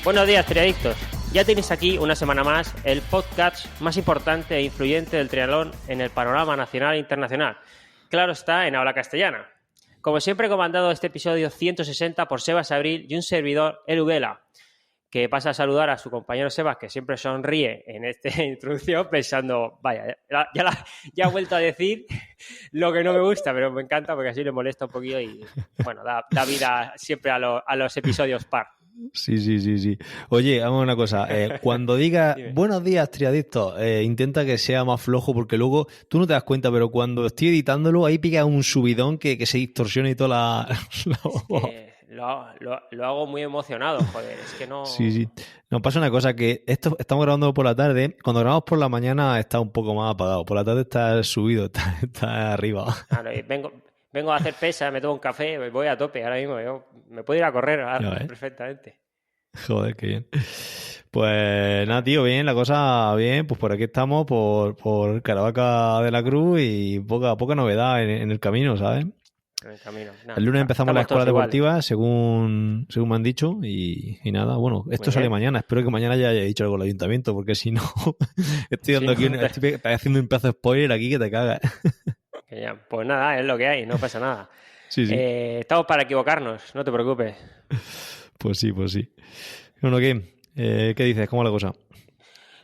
Buenos días, triadictos. Ya tenéis aquí una semana más el podcast más importante e influyente del triatlón en el panorama nacional e internacional. Claro está, en habla castellana. Como siempre, he comandado este episodio 160 por Sebas Abril y un servidor, Edu Vela, que pasa a saludar a su compañero Sebas, que siempre sonríe en esta introducción pensando, vaya, ya ha vuelto a decir lo que no me gusta, pero me encanta porque así le molesta un poquillo y, bueno, da vida siempre a los episodios par. Sí. Oye, vamos a una cosa. Cuando digas buenos días, triadictos, intenta que sea más flojo porque luego tú no te das cuenta, pero cuando estoy editándolo, ahí pica un subidón que se distorsiona y toda la voz. Lo hago muy emocionado, joder, es que no... Sí. Nos pasa una cosa, que estamos grabando por la tarde. Cuando grabamos por la mañana está un poco más apagado. Por la tarde está subido, está arriba. Claro, vengo a hacer pesas, me tomo un café, voy a tope ahora mismo. Yo me puedo ir a correr perfectamente. Joder, qué bien. Pues nada, tío, bien, la cosa bien. Pues por aquí estamos, por Caravaca de la Cruz y poca novedad en el camino, ¿sabes? En el camino. El lunes empezamos la escuela deportiva, según me han dicho, y nada, bueno, esto sale mañana. Espero que mañana ya haya dicho algo el ayuntamiento, porque si no, estoy haciendo un pedazo de spoiler aquí que te cagas. Pues nada, es lo que hay, no pasa nada. Sí. Estamos para equivocarnos, no te preocupes. Pues sí. Bueno, ¿qué dices? ¿Cómo va la cosa?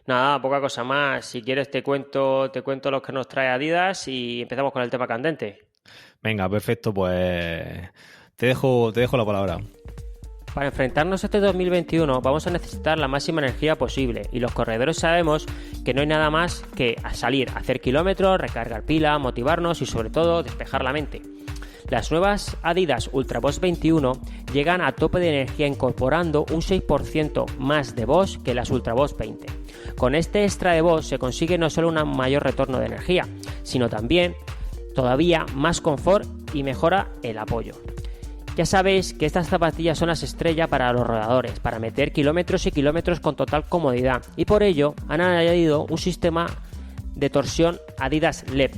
Nada, poca cosa más. Si quieres te cuento los que nos trae Adidas y empezamos con el tema candente. Venga, perfecto, pues te dejo la palabra. Para enfrentarnos a este 2021 vamos a necesitar la máxima energía posible y los corredores sabemos que no hay nada más que salir, hacer kilómetros, recargar pila, motivarnos y sobre todo despejar la mente. Las nuevas Adidas Ultraboost 21 llegan a tope de energía incorporando un 6% más de Boost que las Ultraboost 20. Con este extra de Boost se consigue no solo un mayor retorno de energía, sino también todavía más confort y mejora el apoyo. Ya sabéis que estas zapatillas son las estrellas para los rodadores, para meter kilómetros y kilómetros con total comodidad, y por ello han añadido un sistema de torsión Adidas LED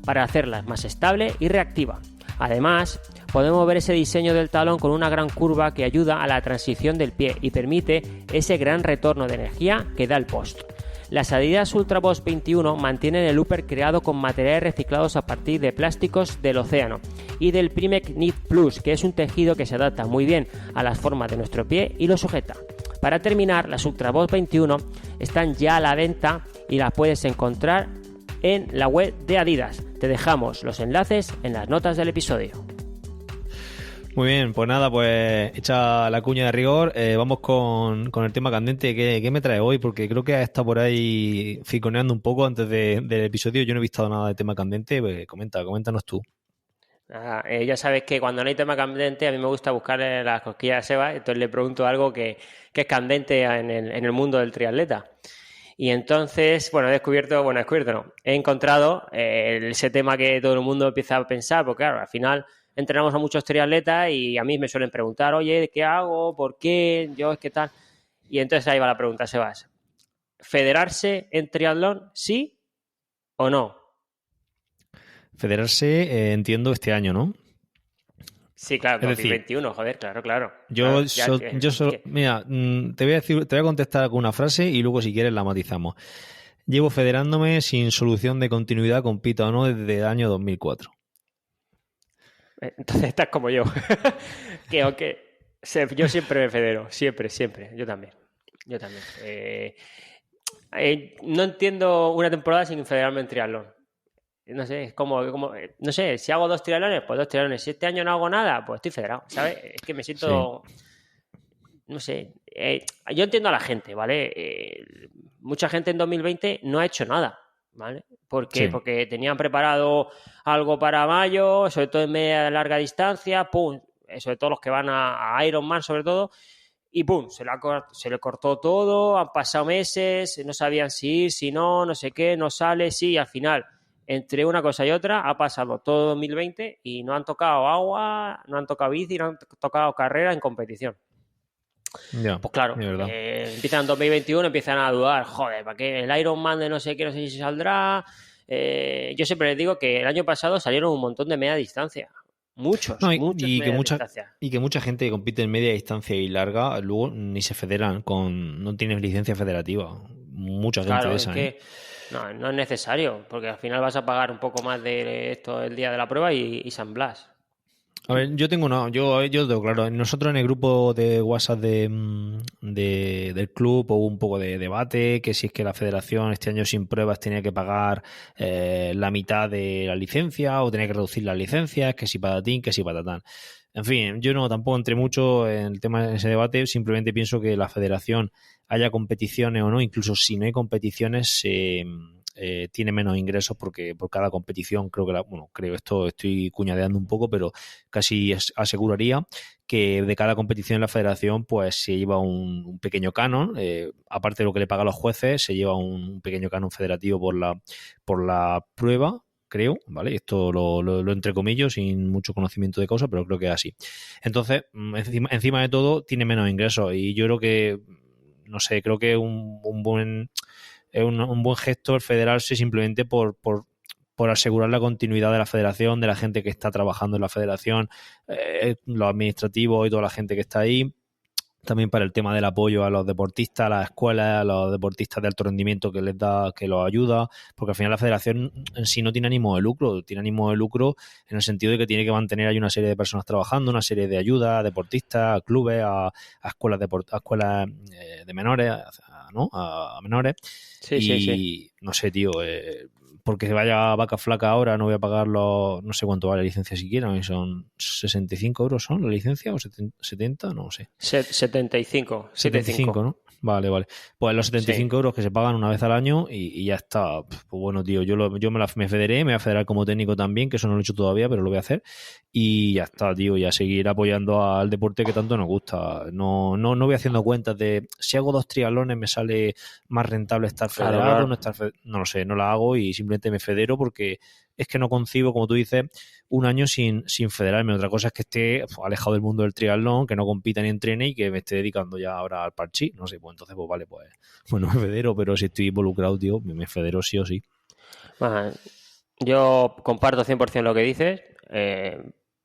para hacerlas más estable y reactiva. Además, podemos ver ese diseño del talón con una gran curva que ayuda a la transición del pie y permite ese gran retorno de energía que da el post. Las Adidas Ultraboost 21 mantienen el upper creado con materiales reciclados a partir de plásticos del océano y del Primec Knit Plus, que es un tejido que se adapta muy bien a las formas de nuestro pie y lo sujeta. Para terminar, las Ultraboost 21 están ya a la venta y las puedes encontrar en la web de Adidas. Te dejamos los enlaces en las notas del episodio. Muy bien, pues nada, pues hecha la cuña de rigor, vamos con el tema candente. ¿Qué me trae hoy? Porque creo que has estado por ahí ficoneando un poco antes del episodio. Yo no he visto nada de tema candente, pues coméntanos tú. Ya sabes que cuando no hay tema candente a mí me gusta buscar las cosquillas de Seba, entonces le pregunto algo que es candente en el mundo del triatleta. Y entonces, he encontrado ese tema que todo el mundo empieza a pensar, porque claro, al final entrenamos a muchos triatletas y a mí me suelen preguntar, oye, ¿qué hago? ¿Por qué? Yo, ¿qué tal? Y entonces ahí va la pregunta, Sebas. ¿Federarse en triatlón, sí o no? Federarse, entiendo, este año, ¿no? Sí, claro, 2021, joder, claro. Mira, te voy a contestar con una frase y luego si quieres la matizamos. Llevo federándome sin solución de continuidad, compita o no, desde el año 2004. Entonces estás como yo. Yo siempre me federo, siempre, yo también. No entiendo una temporada sin federarme en triatlón. No sé, es como no sé, si hago 2 triatlones, pues 2 triatlones. Si este año no hago nada, pues estoy federado, ¿sabes? Es que me siento... Sí. No sé, yo entiendo a la gente, ¿vale? Mucha gente en 2020 no ha hecho nada, ¿vale? ¿Por qué? Sí. Porque tenían preparado algo para mayo, sobre todo en media larga distancia, pum, sobre todo los que van a Ironman sobre todo, y pum, se le cortó todo, han pasado meses, no sabían si ir, si no, no sé qué, no sale, sí, y al final, entre una cosa y otra, ha pasado todo 2020 y no han tocado agua, no han tocado bici, no han tocado carrera en competición. Ya, pues claro, empiezan en 2021, empiezan a dudar, joder, ¿para qué? El Ironman de no sé qué, no sé si saldrá. Yo siempre les digo que el año pasado salieron un montón de media distancia. Muchos, No, muchos medias distancias. y que mucha gente que compite en media distancia y larga, luego ni se federan no tienen licencia federativa. Mucha gente de Claro, es esa, ¿eh? que no es necesario, porque al final vas a pagar un poco más de esto el día de la prueba y San Blas. A ver, yo tengo claro, nosotros en el grupo de WhatsApp del club hubo un poco de debate, que si es que la federación este año sin pruebas tenía que pagar la mitad de la licencia o tenía que reducir las licencias, que si patatín, que si patatán. En fin, yo tampoco entré mucho en el tema de ese debate, simplemente pienso que la federación, haya competiciones o no, incluso si no hay competiciones, tiene menos ingresos porque por cada competición creo esto estoy cuñadeando un poco, pero casi aseguraría que de cada competición en la federación pues se lleva un pequeño canon, aparte de lo que le pagan a los jueces, se lleva un pequeño canon federativo por la prueba, creo, ¿vale? Esto lo entrecomillo sin mucho conocimiento de causa, pero creo que es así. Entonces, encima de todo, tiene menos ingresos y yo creo que, no sé, creo que un buen gesto el federarse simplemente por asegurar la continuidad de la federación, de la gente que está trabajando en la federación, los administrativos y toda la gente que está ahí. También para el tema del apoyo a los deportistas, a las escuelas, a los deportistas de alto rendimiento que los ayuda, porque al final la federación en sí no tiene ánimo de lucro, tiene ánimo de lucro en el sentido de que tiene que mantener ahí una serie de personas trabajando, una serie de ayudas a deportistas, a clubes, a escuelas de menores, ¿no? A menores. Sí, sí, sí. Y no sé, tío, porque vaya vaca flaca ahora, no voy a pagar no sé cuánto vale la licencia siquiera, son 65 euros son la licencia o 70, no sé. 75, 75, 75. ¿no? Vale, vale. Pues los 75 Sí. euros que se pagan una vez al año y ya está. Pues bueno, tío, yo me federé, me voy a federar como técnico también, que eso no lo he hecho todavía, pero lo voy a hacer. Y ya está, tío, y a seguir apoyando al deporte que tanto nos gusta. No voy haciendo cuentas de si hago 2 triatlones me sale más rentable estar Claro, federado, claro. no lo sé, no la hago y simplemente me federo porque es que no concibo, como tú dices, un año sin federarme. Otra cosa es que esté alejado del mundo del triatlón, que no compita ni entrene y que me esté dedicando ya ahora al parchís. No sé, pues entonces, pues vale, pues bueno, me federo, pero si estoy involucrado, tío, me federo sí o sí. Bueno, yo comparto 100% lo que dices.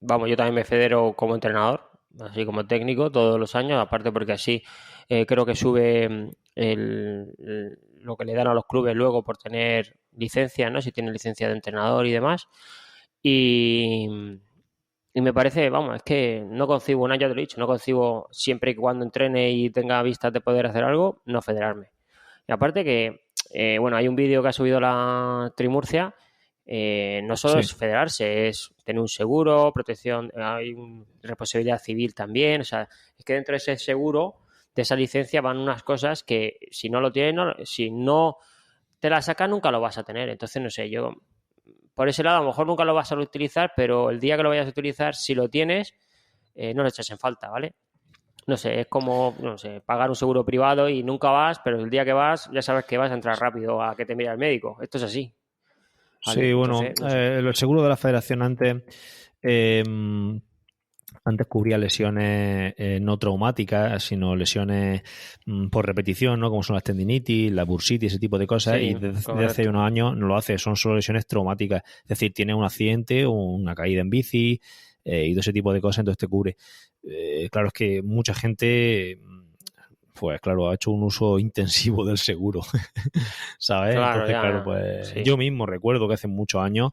Vamos, yo también me federo como entrenador, así como técnico, todos los años, aparte porque así creo que sube lo que le dan a los clubes luego por tener licencia, ¿no? Si tienen licencia de entrenador y demás. Y, y me parece, vamos, es que no concibo, ya te lo he dicho, no concibo siempre y cuando entrene y tenga vistas de poder hacer algo, no federarme. Y aparte que, bueno, hay un vídeo que ha subido la Trimurcia, no solo Sí. es federarse, es tener un seguro, protección, hay responsabilidad civil también, o sea, es que dentro de ese seguro, de esa licencia, van unas cosas que si no lo tienes, si no te la sacas, nunca lo vas a tener. Entonces, no sé, yo por ese lado a lo mejor nunca lo vas a utilizar, pero el día que lo vayas a utilizar, si lo tienes, no lo echas en falta, ¿vale? No sé, es como, no sé, pagar un seguro privado y nunca vas, pero el día que vas ya sabes que vas a entrar rápido a que te mire el médico. Esto es así, ¿vale? Sí, bueno, Entonces, no sé. el seguro de la federación eh, antes cubría lesiones no traumáticas, sino lesiones por repetición, ¿no? Como son las tendinitis, la bursitis, ese tipo de cosas, y Sí, desde hace correcto. unos años no lo hace, son solo lesiones traumáticas. Es decir, tienes un accidente o una caída en bici y todo ese tipo de cosas, entonces te cubre. Claro, es que mucha gente, pues claro, ha hecho un uso intensivo del seguro, ¿sabes? Claro, Entonces, claro, ya, pues sí. yo mismo recuerdo que hace muchos años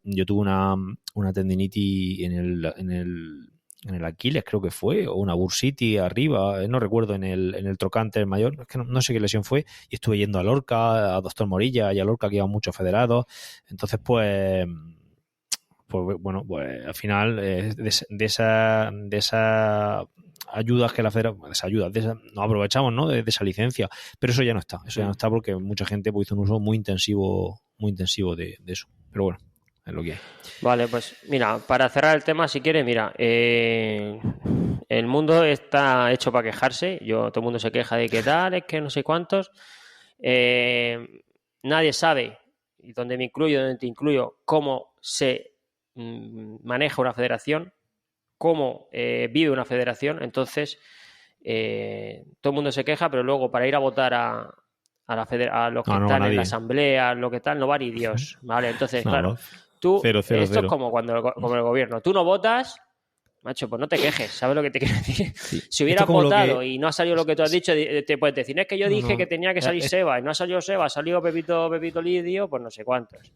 yo tuve una tendinitis en el Aquiles, creo que fue, o una bursitis arriba, no recuerdo, en el trocánter mayor, es que no sé qué lesión fue, y estuve yendo a Lorca, a Doctor Morilla y a Lorca, que iban muchos federados. Entonces, pues bueno, pues al final de esa ayudas que la federación, de esa ayuda, nos aprovechamos, ¿no? De esa licencia, pero eso ya no está porque mucha gente pues, hizo un uso muy intensivo de eso, pero bueno, es lo que hay. Vale, pues mira, para cerrar el tema, si quieres, mira, el mundo está hecho para quejarse. Todo el mundo se queja de qué tal, es que no sé cuántos. Nadie sabe, y donde me incluyo, donde te incluyo, cómo se maneja una federación, cómo vive una federación. Entonces, todo el mundo se queja, pero luego para ir a votar a los que No va están en la nadie. asamblea, lo que tal, no va ni Dios, ¿vale? Entonces, No, claro, no. tú, Cero. esto es como el gobierno. Tú no votas, macho, pues no te quejes, ¿sabes lo que te quiero decir? Sí. Si hubieras votado y no ha salido lo que tú has Sí. dicho, te puedes decir, es que yo dije que tenía que salir Seba y no ha salido Seba, ha salido Pepito Lidio, pues no sé cuántos.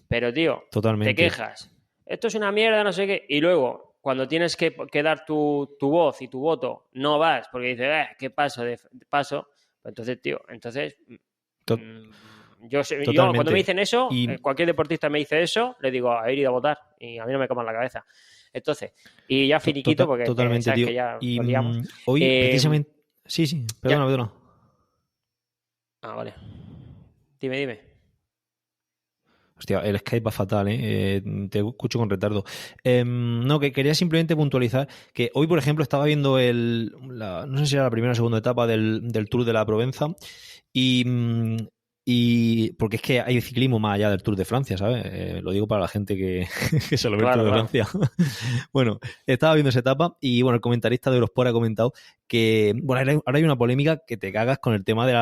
Pero, tío, Totalmente. te quejas. Esto es una mierda, no sé qué. Y luego, cuando tienes que dar tu voz y tu voto, no vas porque dices, ¿qué paso? Pues entonces, tío, yo cuando me dicen eso, cualquier deportista me dice eso, le digo, a ir a votar. Y a mí no me coman la cabeza. Entonces, y ya finiquito, porque totalmente, sabes tío. que ya Y lo liamos. Hoy, precisamente... Sí, perdona. Ah, vale. Dime. Hostia, el Skype va fatal, ¿eh? Te escucho con retardo. No, que quería simplemente puntualizar que hoy, por ejemplo, estaba viendo no sé si era la primera o segunda etapa del Tour de la Provenza y porque es que hay ciclismo más allá del Tour de Francia, ¿sabes? Lo digo para la gente que se lo ve el Tour de Francia. Bueno, estaba viendo esa etapa y, bueno, el comentarista de Eurosport ha comentado que, bueno, ahora hay una polémica que te cagas con el tema de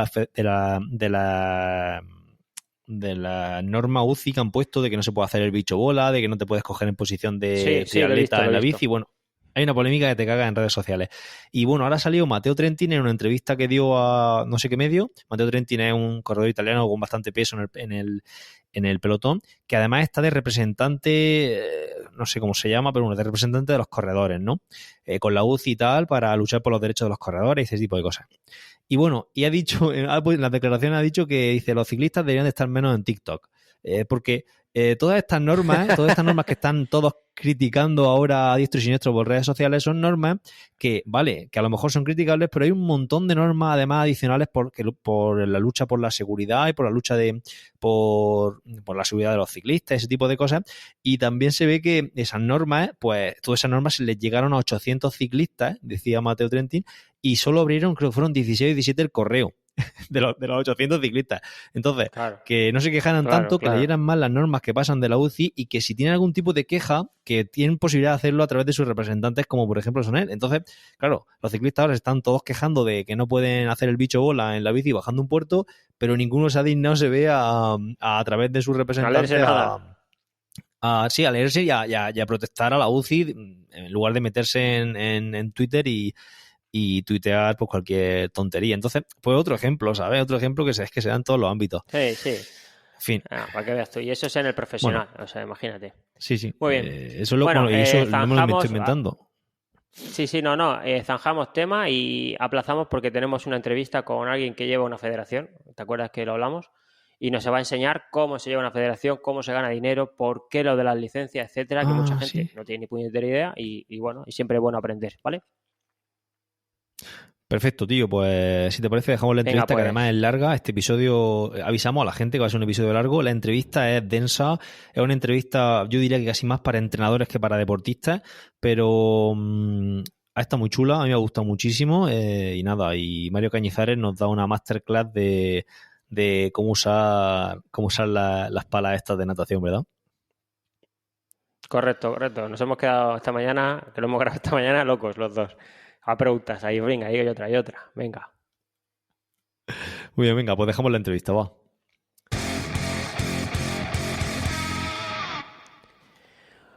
la norma UCI que han puesto de que no se puede hacer el bicho bola, de que no te puedes coger en posición de triatleta en la bici. Bueno, hay una polémica que te caga en redes sociales. Y bueno, ahora ha salido Matteo Trentin en una entrevista que dio a no sé qué medio. Matteo Trentin es un corredor italiano con bastante peso en el pelotón, que además está de representante, no sé cómo se llama, pero bueno, de representante de los corredores, ¿no? Con la UCI y tal, para luchar por los derechos de los corredores y ese tipo de cosas. Y bueno, y ha dicho, en las declaraciones ha dicho que dice los ciclistas deberían de estar menos en TikTok. Porque todas estas normas que están todos criticando ahora a diestro y siniestro por redes sociales son normas que, vale, que a lo mejor son criticables, pero hay un montón de normas además adicionales por la lucha por la seguridad y por la lucha por la seguridad de los ciclistas, ese tipo de cosas. Y también se ve que esas normas, pues todas esas normas les llegaron a 800 ciclistas, decía Matteo Trentin, y solo abrieron, creo que fueron 16 o 17 el correo de los 800 ciclistas. Entonces, que no se quejaran tanto, que leyeran más las normas que pasan de la UCI y que si tienen algún tipo de queja, que tienen posibilidad de hacerlo a través de sus representantes, como por ejemplo son él. Entonces, claro, los ciclistas ahora están todos quejando de que no pueden hacer el bicho bola en la bici bajando un puerto, pero ninguno se ha dignado, se ve a través de sus representantes a leerse y a protestar a la UCI en lugar de meterse en Twitter y tuitear pues cualquier tontería. Entonces, pues otro ejemplo, ¿sabes? Otro ejemplo es que se da en todos los ámbitos. Sí. En fin. Para que veas tú. Y eso es en el profesional, o sea, imagínate. Sí. Muy bien. Eso no me lo estoy inventando. Sí, no. Zanjamos tema y aplazamos porque tenemos una entrevista con alguien que lleva una federación. ¿Te acuerdas que lo hablamos? Y nos va a enseñar cómo se lleva una federación, cómo se gana dinero, por qué lo de las licencias, etcétera, que mucha gente no tiene ni puñetera idea y bueno, y siempre es bueno aprender, ¿vale? Perfecto, tío. Pues si te parece dejamos la entrevista, que además es larga. Este episodio, avisamos a la gente que va a ser un episodio largo. La entrevista es densa, es una entrevista, yo diría que casi más para entrenadores que para deportistas, pero ha estado muy chula, a mí me ha gustado muchísimo y nada, y Mario Cañizares nos da una masterclass de cómo usar las palas estas de natación, ¿verdad? Correcto. Nos hemos quedado esta mañana, que lo hemos grabado esta mañana, locos los dos. A preguntas, ahí, venga, ahí hay otra, venga. Muy bien, venga, pues dejamos la entrevista, va.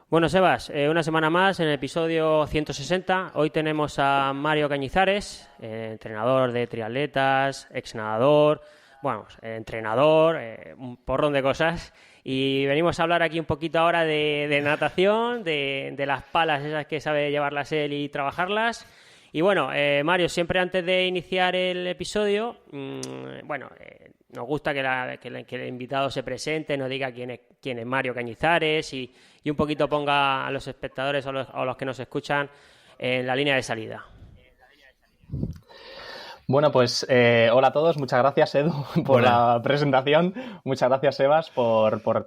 Bueno, Sebas, una semana más en el episodio 160. Hoy tenemos a Mario Cañizares, entrenador de triatletas, exnadador, entrenador, un porrón de cosas. Y venimos a hablar aquí un poquito ahora de natación, de las palas esas que sabe llevarlas él y trabajarlas. Y bueno, Mario, siempre antes de iniciar el episodio, nos gusta que el invitado se presente, nos diga quién es Mario Cañizares y un poquito ponga a los espectadores o a los que nos escuchan en la línea de salida. Bueno, pues hola a todos, muchas gracias Edu por la presentación, muchas gracias Sebas por haber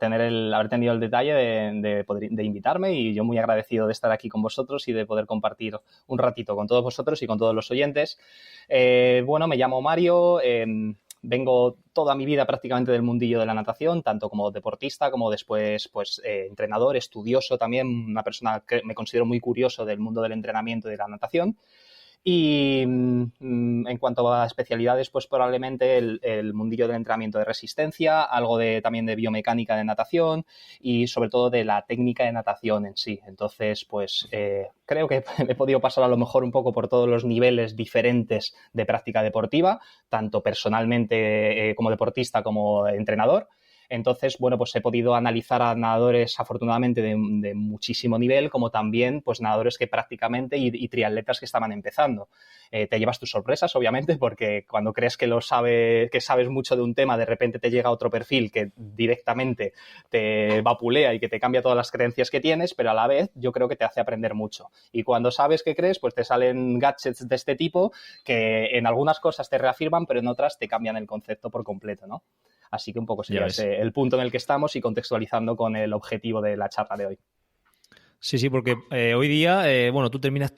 tenido el detalle de invitarme y yo muy agradecido de estar aquí con vosotros y de poder compartir un ratito con todos vosotros y con todos los oyentes. Me llamo Mario, vengo toda mi vida prácticamente del mundillo de la natación, tanto como deportista como después entrenador, estudioso también, una persona que me considero muy curioso del mundo del entrenamiento y de la natación. Y en cuanto a especialidades, pues probablemente el mundillo del entrenamiento de resistencia, algo también de biomecánica de natación y sobre todo de la técnica de natación en sí. Entonces, pues creo que he podido pasar a lo mejor un poco por todos los niveles diferentes de práctica deportiva, tanto personalmente como deportista como entrenador. Entonces, bueno, pues he podido analizar a nadadores afortunadamente de muchísimo nivel, como también pues nadadores que prácticamente y triatletas que estaban empezando. Te llevas tus sorpresas, obviamente, porque cuando crees que sabes mucho de un tema, de repente te llega otro perfil que directamente te vapulea y que te cambia todas las creencias que tienes, pero a la vez yo creo que te hace aprender mucho. Y cuando sabes qué crees, pues te salen gadgets de este tipo que en algunas cosas te reafirman, pero en otras te cambian el concepto por completo, ¿no? Así que un poco sería ese el punto en el que estamos y contextualizando con el objetivo de la charla de hoy. Sí, porque hoy día, bueno, tú terminas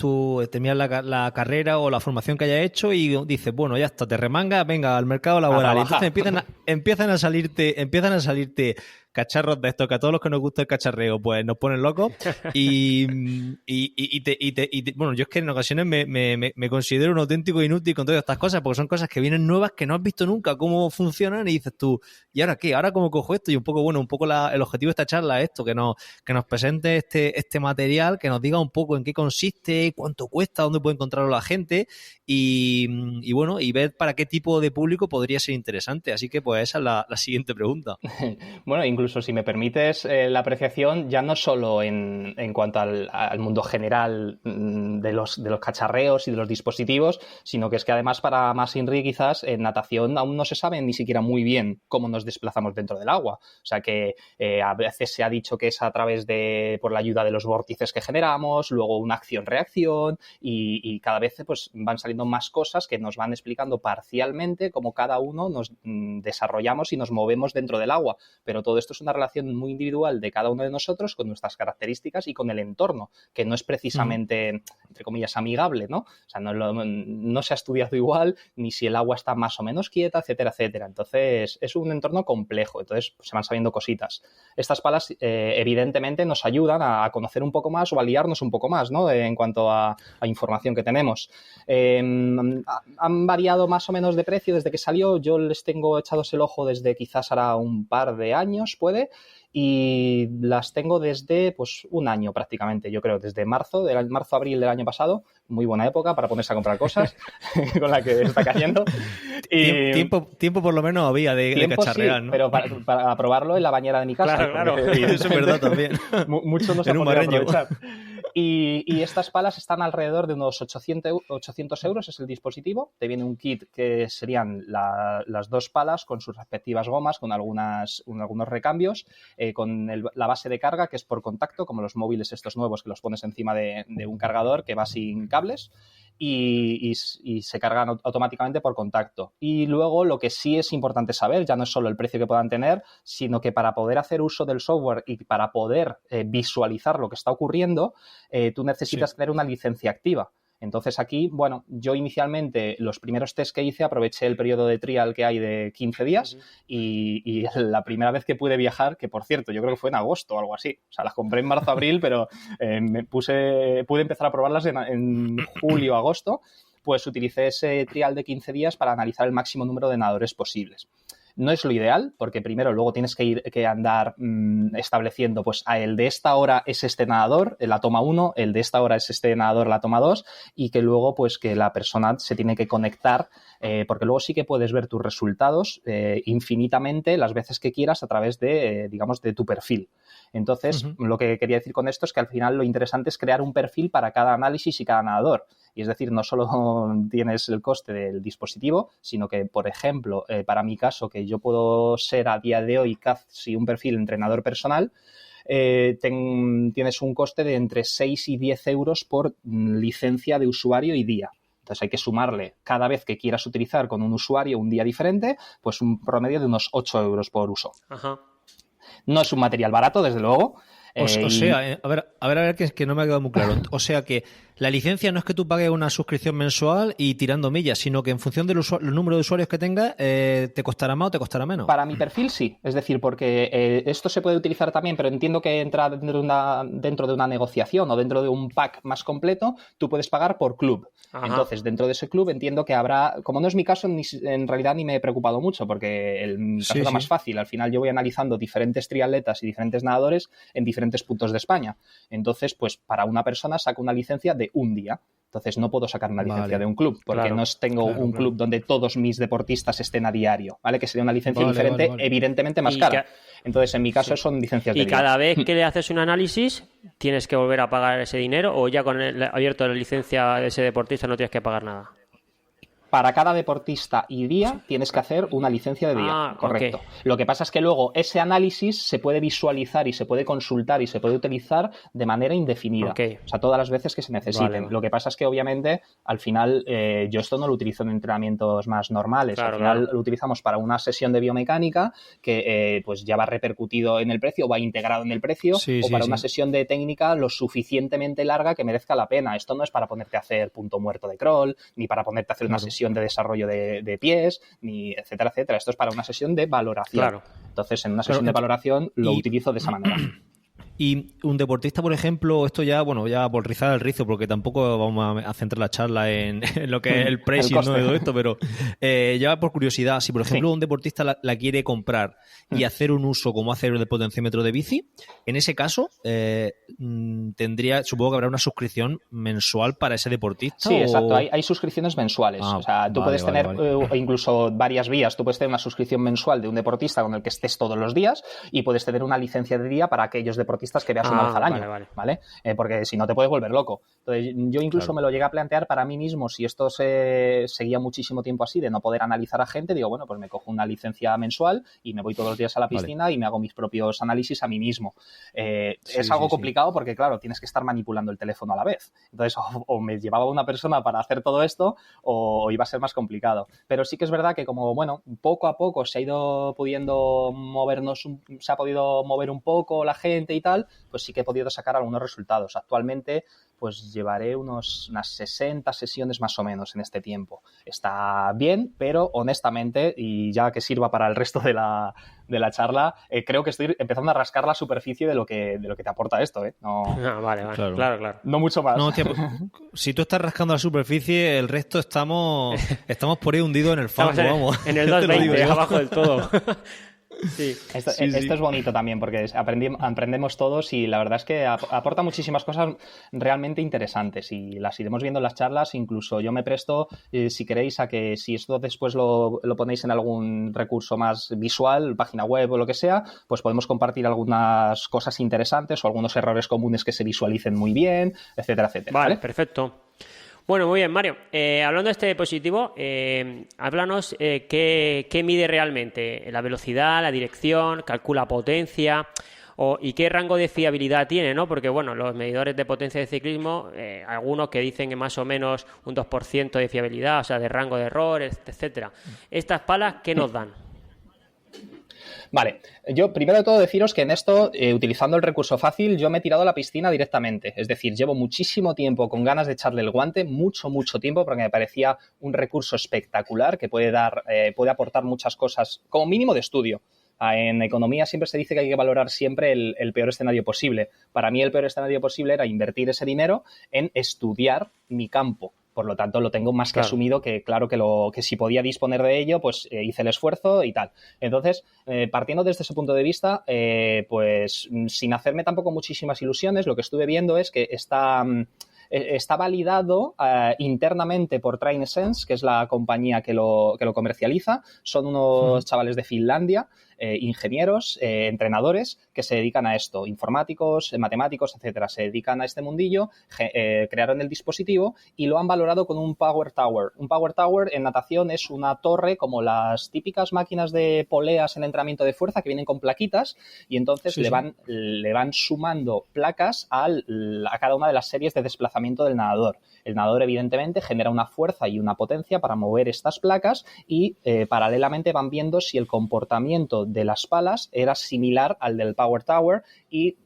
la carrera o la formación que hayas hecho y dices, bueno, ya está, te remangas, venga, al mercado laboral. Y entonces empiezan a salirte cacharros de estos que a todos los que nos gusta el cacharreo pues nos ponen locos y bueno, yo es que en ocasiones me considero un auténtico inútil con todas estas cosas porque son cosas que vienen nuevas que no has visto nunca cómo funcionan y dices tú, ¿y ahora qué? ¿Ahora cómo cojo esto? Y un poco, bueno, el objetivo de esta charla es esto, que nos presente este material, que nos diga un poco en qué consiste, cuánto cuesta, dónde puede encontrarlo la gente y bueno, y ver para qué tipo de público podría ser interesante. Así que pues esa es la siguiente pregunta. Bueno, incluso si me permites la apreciación, ya no solo en cuanto al mundo general de los cacharreos y de los dispositivos, sino que es que además para más INRI quizás en natación aún no se sabe ni siquiera muy bien cómo nos desplazamos dentro del agua. O sea que a veces se ha dicho que es a través por la ayuda de los vórtices que generamos, luego una acción-reacción y cada vez pues van saliendo más cosas que nos van explicando parcialmente cómo cada uno nos desarrollamos y nos movemos dentro del agua. Pero todo esto es una relación muy individual de cada uno de nosotros con nuestras características y con el entorno, que no es precisamente, entre comillas, amigable, ¿no? O sea, no se ha estudiado igual, ni si el agua está más o menos quieta, etcétera, etcétera. Entonces, es un entorno complejo, entonces pues, se van sabiendo cositas. Estas palas, evidentemente, nos ayudan a conocer un poco más o a liarnos un poco más, ¿no? En cuanto a información que tenemos. Han variado más o menos de precio desde que salió. Yo les tengo echados el ojo desde quizás hará un par de años, puede, y las tengo desde pues un año prácticamente, yo creo, desde marzo-abril del año pasado, muy buena época para ponerse a comprar cosas con la que está cayendo. Y tiempo por lo menos había de cacharrear, sí, ¿no? pero para probarlo en la bañera de mi casa. Claro, eso es verdad también. Mucho no se ha podido aprovechar. Y estas palas están alrededor de unos 800 euros, es el dispositivo. Te viene un kit que serían las dos palas con sus respectivas gomas, con algunos recambios, con la base de carga que es por contacto, como los móviles estos nuevos que los pones encima de un cargador que va sin cables y se cargan automáticamente por contacto. Y luego lo que sí es importante saber, ya no es solo el precio que puedan tener, sino que para poder hacer uso del software y para poder visualizar lo que está ocurriendo, tú necesitas tener una licencia activa. Entonces aquí, bueno, yo inicialmente los primeros test que hice aproveché el periodo de trial que hay de 15 días y la primera vez que pude viajar, que por cierto yo creo que fue en agosto o algo así, o sea, las compré en marzo-abril, pero pude empezar a probarlas en julio-agosto, pues utilicé ese trial de 15 días para analizar el máximo número de nadadores posibles. No es lo ideal, porque primero luego tienes que andar estableciendo, pues el de esta hora es este nadador, la toma 1, el de esta hora es este nadador, la toma 2, y que luego pues que la persona se tiene que conectar, porque luego sí que puedes ver tus resultados infinitamente las veces que quieras a través de, digamos, de tu perfil. Entonces, lo que quería decir con esto es que al final lo interesante es crear un perfil para cada análisis y cada nadador. Y es decir, no solo tienes el coste del dispositivo, sino que, por ejemplo, para mi caso, que yo puedo ser a día de hoy casi un perfil entrenador personal, tienes un coste de entre 6 y 10 euros por licencia de usuario y día. Entonces hay que sumarle cada vez que quieras utilizar con un usuario un día diferente, pues un promedio de unos 8 euros por uso. Ajá. No es un material barato, desde luego. O sea, a ver, que no me ha quedado muy claro. O sea que La licencia no es que tú pagues una suscripción mensual y tirando millas, sino que en función del número de usuarios que tengas, te costará más o te costará menos. Para mi perfil sí, es decir, porque esto se puede utilizar también, pero entiendo que entra dentro de una negociación o dentro de un pack más completo, tú puedes pagar por club. Ajá. Entonces, dentro de ese club entiendo que habrá, como no es mi caso, en realidad ni me he preocupado mucho, porque mi caso era más fácil. Al final yo voy analizando diferentes triatletas y diferentes nadadores en diferentes puntos de España. Entonces, pues para una persona saco una licencia de un día. Entonces no puedo sacar una licencia de un club, porque no tengo un club donde todos mis deportistas estén a diario, ¿vale? Que sería una licencia diferente, evidentemente más cara. Entonces, en mi caso son licencias de día. Y cada vez que le haces un análisis, ¿tienes que volver a pagar ese dinero o ya con abierto la licencia de ese deportista no tienes que pagar nada? Para cada deportista y día tienes que hacer una licencia de día, correcto. Okay. Lo que pasa es que luego ese análisis se puede visualizar y se puede consultar y se puede utilizar de manera indefinida. Okay. O sea, todas las veces que se necesiten. Vale. Lo que pasa es que obviamente al final yo esto no lo utilizo en entrenamientos más normales. Claro, al final lo utilizamos para una sesión de biomecánica que pues ya va repercutido en el precio o va integrado en el precio o para una sesión de técnica lo suficientemente larga que merezca la pena. Esto no es para ponerte a hacer punto muerto de crawl ni para ponerte a hacer una sesión de desarrollo de pies, ni etcétera, etcétera. Esto es para una sesión de valoración. Claro. Entonces, en una sesión de valoración lo utilizo de esa manera. Y un deportista, por ejemplo, esto ya, bueno, ya por rizar el rizo, porque tampoco vamos a centrar la charla en lo que es el pricing, ¿no? De todo esto, pero ya por curiosidad, si por ejemplo un deportista la quiere comprar y hacer un uso como hacer el potenciómetro de bici, en ese caso supongo que habrá una suscripción mensual para ese deportista. Sí, exacto, hay suscripciones mensuales. O sea, tú puedes tener incluso varias vías. Tú puedes tener una suscripción mensual de un deportista con el que estés todos los días y puedes tener una licencia de día para aquellos deportistas que veas una vez al año, ¿vale? Porque si no te puedes volver loco. Entonces, yo incluso me lo llegué a plantear para mí mismo, si esto se seguía muchísimo tiempo así, de no poder analizar a gente, digo, bueno, pues me cojo una licencia mensual y me voy todos los días a la piscina y me hago mis propios análisis a mí mismo. Es algo complicado porque, claro, tienes que estar manipulando el teléfono a la vez. Entonces, o me llevaba una persona para hacer todo esto o iba a ser más complicado. Pero sí que es verdad que como, bueno, poco a poco se ha ido pudiendo se ha podido mover un poco la gente y tal, pues sí que he podido sacar algunos resultados. Actualmente, pues llevaré unas 60 sesiones más o menos en este tiempo. Está bien, pero honestamente, y ya que sirva para el resto de la charla, creo que estoy empezando a rascar la superficie de lo que te aporta esto, ¿eh? No, vale, claro. No mucho más. No, hostia, si tú estás rascando la superficie, el resto estamos por ahí hundidos en el fango, vamos. En el 220, abajo del todo. Sí. Esto es bonito también porque aprendemos todos y la verdad es que aporta muchísimas cosas realmente interesantes y las iremos viendo en las charlas. Incluso yo me presto, si queréis, a que si esto después lo ponéis en algún recurso más visual, página web o lo que sea, pues podemos compartir algunas cosas interesantes o algunos errores comunes que se visualicen muy bien, etcétera, etcétera. Vale, perfecto. Bueno, muy bien, Mario. Hablando de este dispositivo, háblanos qué mide realmente. La velocidad, la dirección, calcula potencia y qué rango de fiabilidad tiene, ¿no? Porque, bueno, los medidores de potencia de ciclismo, algunos que dicen que más o menos un 2% de fiabilidad, o sea, de rango de error, etcétera. ¿Estas palas qué nos dan? Vale, yo primero de todo deciros que en esto, utilizando el recurso fácil, yo me he tirado a la piscina directamente. Es decir, llevo muchísimo tiempo con ganas de echarle el guante, mucho tiempo, porque me parecía un recurso espectacular que puede aportar muchas cosas, como mínimo de estudio. En economía siempre se dice que hay que valorar siempre el peor escenario posible. Para mí el peor escenario posible era invertir ese dinero en estudiar mi campo. Por lo tanto, lo tengo más que asumido que, claro, que si podía disponer de ello, pues hice el esfuerzo y tal. Entonces, partiendo desde ese punto de vista, pues sin hacerme tampoco muchísimas ilusiones, lo que estuve viendo es que está validado internamente por TrainSense, que es la compañía que lo comercializa. Son unos chavales de Finlandia, ingenieros, entrenadores que se dedican a esto, informáticos, matemáticos, etcétera. Se dedican a este mundillo, crearon el dispositivo y lo han valorado con un Power Tower. Un Power Tower en natación es una torre como las típicas máquinas de poleas en entrenamiento de fuerza que vienen con plaquitas y entonces le van sumando placas a cada una de las series de desplazamiento del nadador. El nadador, evidentemente, genera una fuerza y una potencia para mover estas placas y paralelamente van viendo si el comportamiento de las palas era similar al del Power Tower y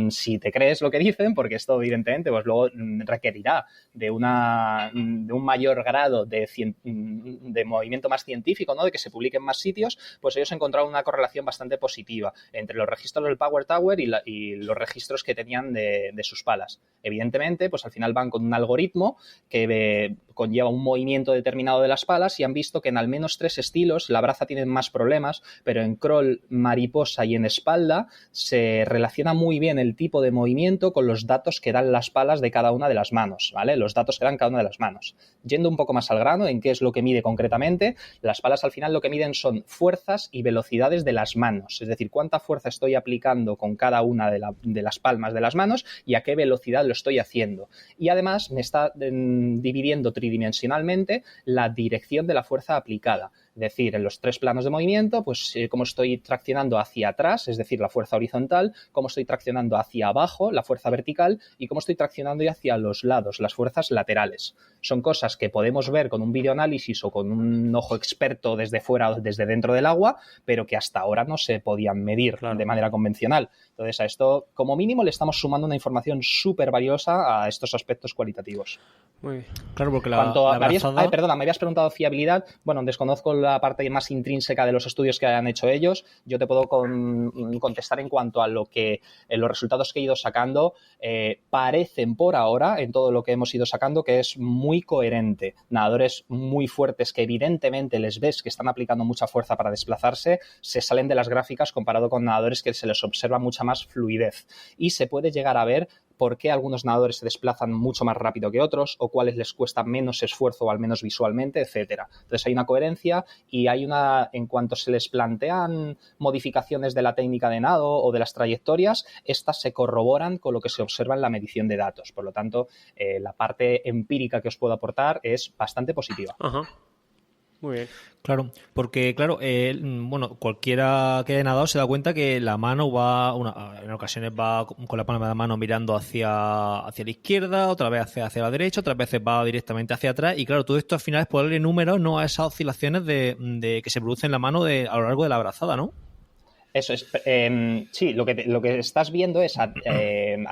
si te crees lo que dicen, porque esto evidentemente pues luego requerirá de un mayor grado de movimiento más científico, ¿no? De que se publiquen más sitios, pues ellos encontraron una correlación bastante positiva entre los registros del Power Tower y los registros que tenían de sus palas. Evidentemente, pues al final van con un algoritmo que conlleva un movimiento determinado de las palas y han visto que en al menos 3 estilos la braza tiene más problemas, pero en crawl, mariposa y en espalda se relaciona muy bien el tipo de movimiento con los datos que dan las palas de cada una de las manos, ¿vale? Los datos que dan cada una de las manos. Yendo un poco más al grano, en qué es lo que mide concretamente, las palas al final lo que miden son fuerzas y velocidades de las manos, es decir, cuánta fuerza estoy aplicando con cada una de las palmas de las manos y a qué velocidad lo estoy haciendo. Y además me está dividiendo tridimensionalmente la dirección de la fuerza aplicada. Es decir, en los 3 planos de movimiento, pues cómo estoy traccionando hacia atrás, es decir, la fuerza horizontal, cómo estoy traccionando hacia abajo, la fuerza vertical, y cómo estoy traccionando hacia los lados, las fuerzas laterales. Son cosas que podemos ver con un videoanálisis o con un ojo experto desde fuera o desde dentro del agua, pero que hasta ahora no se podían medir de manera convencional. Entonces, a esto, como mínimo, le estamos sumando una información súper valiosa a estos aspectos cualitativos. Muy bien. Claro, porque me habías preguntado fiabilidad. Bueno, desconozco la parte más intrínseca de los estudios que hayan hecho ellos. Yo te puedo contestar en cuanto a los resultados que he ido sacando. Parecen por ahora, en todo lo que hemos ido sacando, que es muy coherente. Nadadores muy fuertes que evidentemente les ves que están aplicando mucha fuerza para desplazarse, se salen de las gráficas comparado con nadadores que se les observa mucha más fluidez. Y se puede llegar a ver por qué algunos nadadores se desplazan mucho más rápido que otros o cuáles les cuesta menos esfuerzo o al menos visualmente, etcétera. Entonces hay una coherencia y en cuanto se les plantean modificaciones de la técnica de nado o de las trayectorias, estas se corroboran con lo que se observa en la medición de datos. Por lo tanto, la parte empírica que os puedo aportar es bastante positiva. Ajá. Muy bien. Claro, porque cualquiera que haya nadado se da cuenta que la mano en ocasiones va con la palma de la mano mirando hacia la izquierda, otra vez hacia la derecha, otras veces va directamente hacia atrás y claro, todo esto al final es ponerle números, ¿no?, a esas oscilaciones de que se producen en la mano a lo largo de la brazada, ¿no? Eso es. Sí, lo que estás viendo es a